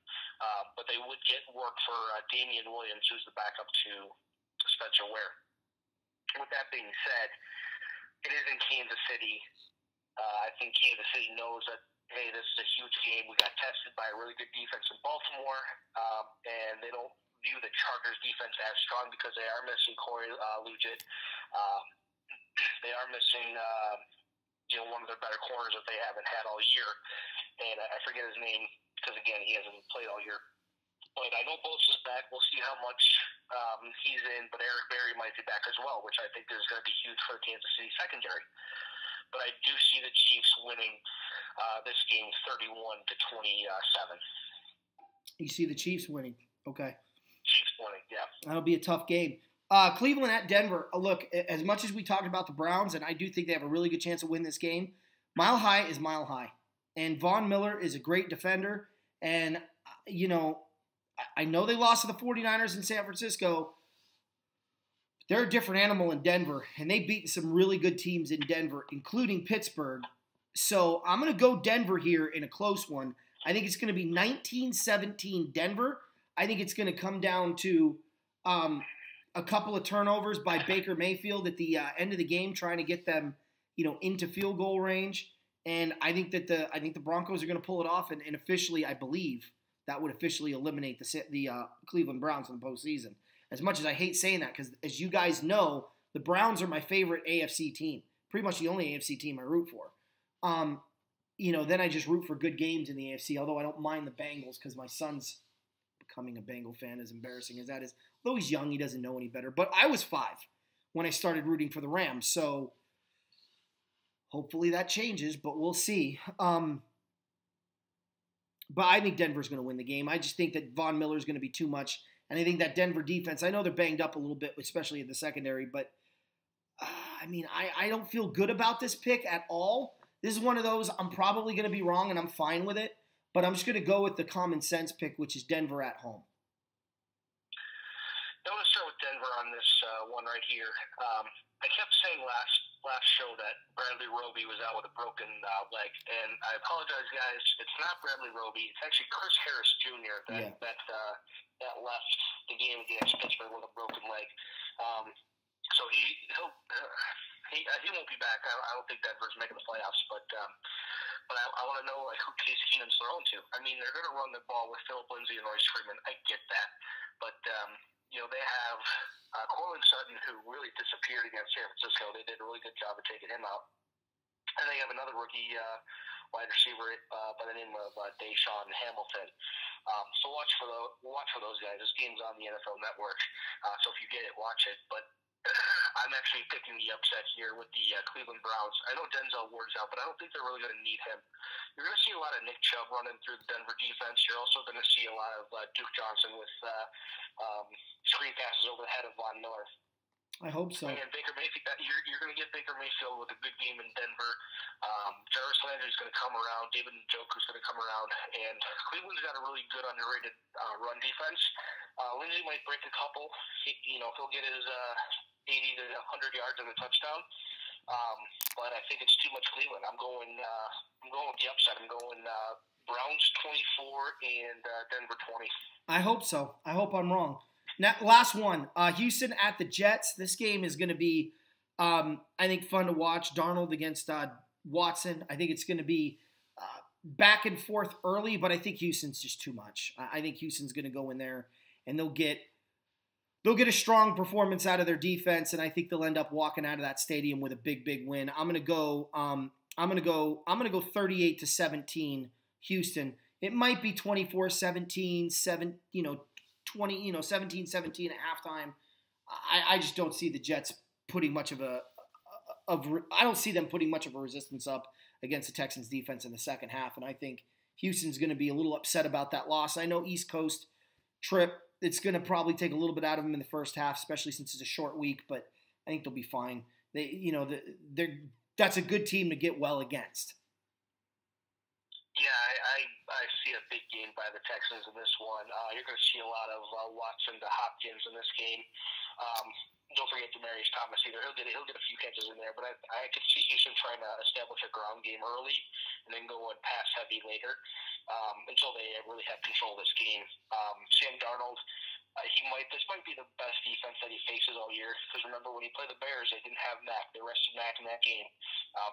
[SPEAKER 2] But they would get work for Damian Williams, who's the backup to Spencer Ware. With that being said, it is in Kansas City. I think Kansas City knows that, hey, this is a huge game. We got tested by a really good defense in Baltimore, and they don't view the Chargers defense as strong, because they are missing Corey Liuget. They are missing one of their better corners that they haven't had all year, and I forget his name, because again, he hasn't played all year. But I know Bosa is back. We'll see how much he's in. But Eric Berry might be back as well, which I think is going to be huge for the Kansas City secondary. But I do see the Chiefs winning this game 31-27.
[SPEAKER 1] You see the Chiefs winning. Okay.
[SPEAKER 2] Chiefs winning, yeah.
[SPEAKER 1] That'll be a tough game. Cleveland at Denver. Look, as much as we talked about the Browns, and I do think they have a really good chance to win this game, Mile High is Mile High. And Von Miller is a great defender. And, I know they lost to the 49ers in San Francisco. They're a different animal in Denver, and they beat some really good teams in Denver, including Pittsburgh. So I'm going to go Denver here in a close one. I think it's going to be 19-17 Denver. I think it's going to come down to a couple of turnovers by Baker Mayfield at the end of the game, trying to get them, into field goal range. And I think that the Broncos are going to pull it off, and officially, I believe, that would officially eliminate the Cleveland Browns in the postseason. As much as I hate saying that, because as you guys know, the Browns are my favorite AFC team. Pretty much the only AFC team I root for. Then I just root for good games in the AFC, although I don't mind the Bengals, because my son's becoming a Bengal fan, as embarrassing as that is. Although he's young, he doesn't know any better. But I was 5 when I started rooting for the Rams, so hopefully that changes, but we'll see. But I think Denver's going to win the game. I just think that Von Miller is going to be too much. And I think that Denver defense, I know they're banged up a little bit, especially in the secondary, but I don't feel good about this pick at all. This is one of those, I'm probably going to be wrong, and I'm fine with it. But I'm just going to go with the common sense pick, which is Denver at home.
[SPEAKER 2] I'm going to start with Denver on this one right here. I kept saying last show that Bradley Roby was out with a broken leg, and I apologize, guys. It's not Bradley Roby. It's actually Chris Harris Jr. that left the game against Pittsburgh with a broken leg. So he won't be back. I don't think Denver's making the playoffs, but I want to know who Case Keenum's throwing to. I mean, they're going to run the ball with Philip Lindsay and Royce Freeman. I get that, but they have Courtland Sutton, who really disappeared against San Francisco. They did a really good job of taking him out. And they have another rookie wide receiver by the name of Deshaun Hamilton. So watch for those guys. This game's on the NFL Network, so if you get it, watch it. But I'm actually picking the upset here with the Cleveland Browns. I know Denzel Ward's out, but I don't think they're really going to need him. You're going to see a lot of Nick Chubb running through the Denver defense. You're also going to see a lot of Duke Johnson with screen passes over the head of Von Miller.
[SPEAKER 1] I hope so.
[SPEAKER 2] And Baker Mayfield, you're going to get Baker Mayfield with a good game in Denver. Jarvis Landry is going to come around. David Njoku is going to come around. And Cleveland's got a really good underrated run defense. Lindsey might break a couple. He'll get his 80 to 100 yards and a touchdown. But I think it's too much Cleveland. I'm going with the upside. I'm going Browns 24 and Denver 20.
[SPEAKER 1] I hope so. I hope I'm wrong. Now, last one. Houston at the Jets. This game is going to be, I think, fun to watch. Darnold against Watson. I think it's going to be back and forth early, but I think Houston's just too much. I think Houston's going to go in there and they'll get a strong performance out of their defense, and I think they'll end up walking out of that stadium with a big, big win. I'm going to go 38-17 Houston. It might be 24-17, 17-17 at halftime. I just don't see the Jets putting much of I don't see them putting much of a resistance up against the Texans defense in the second half, and I think Houston's going to be a little upset about that loss. I know East Coast trip, it's going to probably take a little bit out of them in the first half, especially since it's a short week, but I think they'll be fine. That's a good team to get well against.
[SPEAKER 2] Yeah, I see a big game by the Texans in this one. You're going to see a lot of Watson to Hopkins in this game. Don't forget Demaryius Thomas either. He'll get a few catches in there, but I could see Houston trying to establish a ground game early and then go and pass heavy later until they really have control of this game. Sam Darnold, this might be the best defense that he faces all year, because remember when he played the Bears, they didn't have Mack. They rested Mack in that game.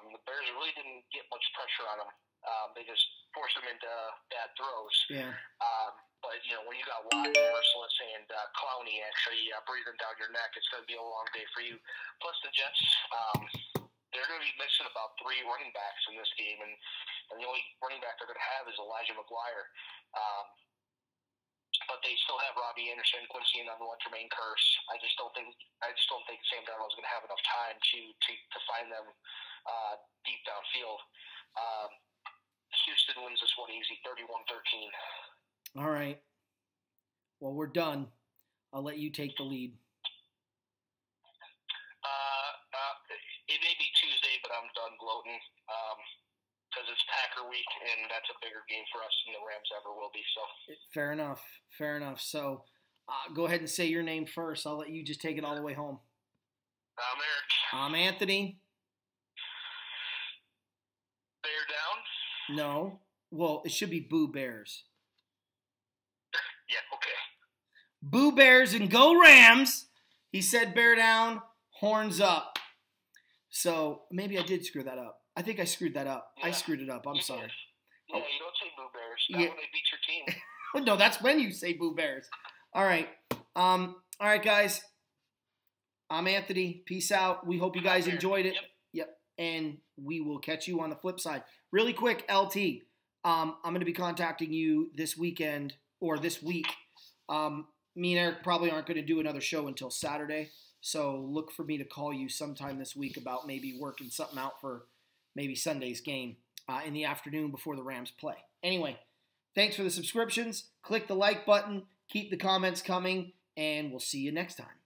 [SPEAKER 2] The Bears really didn't get much pressure on him. They just forced him into bad throws.
[SPEAKER 1] Yeah.
[SPEAKER 2] But when you got Watt, Merciless, and Clowney actually breathing down your neck, it's going to be a long day for you. Plus the Jets, they're going to be missing about 3 running backs in this game, and the only running back they're going to have is Elijah McGuire. But they still have Robbie Anderson, Quincy, and Tremaine Kearse. I just don't think Sam Darnold's going to have enough time to find them deep downfield. Houston wins this one easy, 31-13.
[SPEAKER 1] All right. Well, we're done. I'll let you take the lead.
[SPEAKER 2] It may be Tuesday, but I'm done gloating because it's Packer week, and that's a bigger game for us than the Rams ever will be. So
[SPEAKER 1] Fair enough. So go ahead and say your name first. I'll let you just take it all the way home.
[SPEAKER 2] I'm Eric.
[SPEAKER 1] I'm Anthony.
[SPEAKER 2] Bear down?
[SPEAKER 1] No. Well, it should be Boo Bears.
[SPEAKER 2] Yeah, okay.
[SPEAKER 1] Boo Bears and go Rams. He said bear down, horns up. So maybe I did screw that up. I think I screwed that up. Yeah, I screwed it up. I'm sorry.
[SPEAKER 2] Yeah, you don't say Boo Bears. Not when they beat your team.
[SPEAKER 1] No, that's when you say Boo Bears. All right. All right, guys. I'm Anthony. Peace out. We hope you guys enjoyed it. Yep. And we will catch you on the flip side. Really quick, LT. I'm going to be contacting you this weekend or this week. Me and Eric probably aren't going to do another show until Saturday. So look for me to call you sometime this week about maybe working something out for maybe Sunday's game in the afternoon before the Rams play. Anyway, thanks for the subscriptions. Click the like button. Keep the comments coming. And we'll see you next time.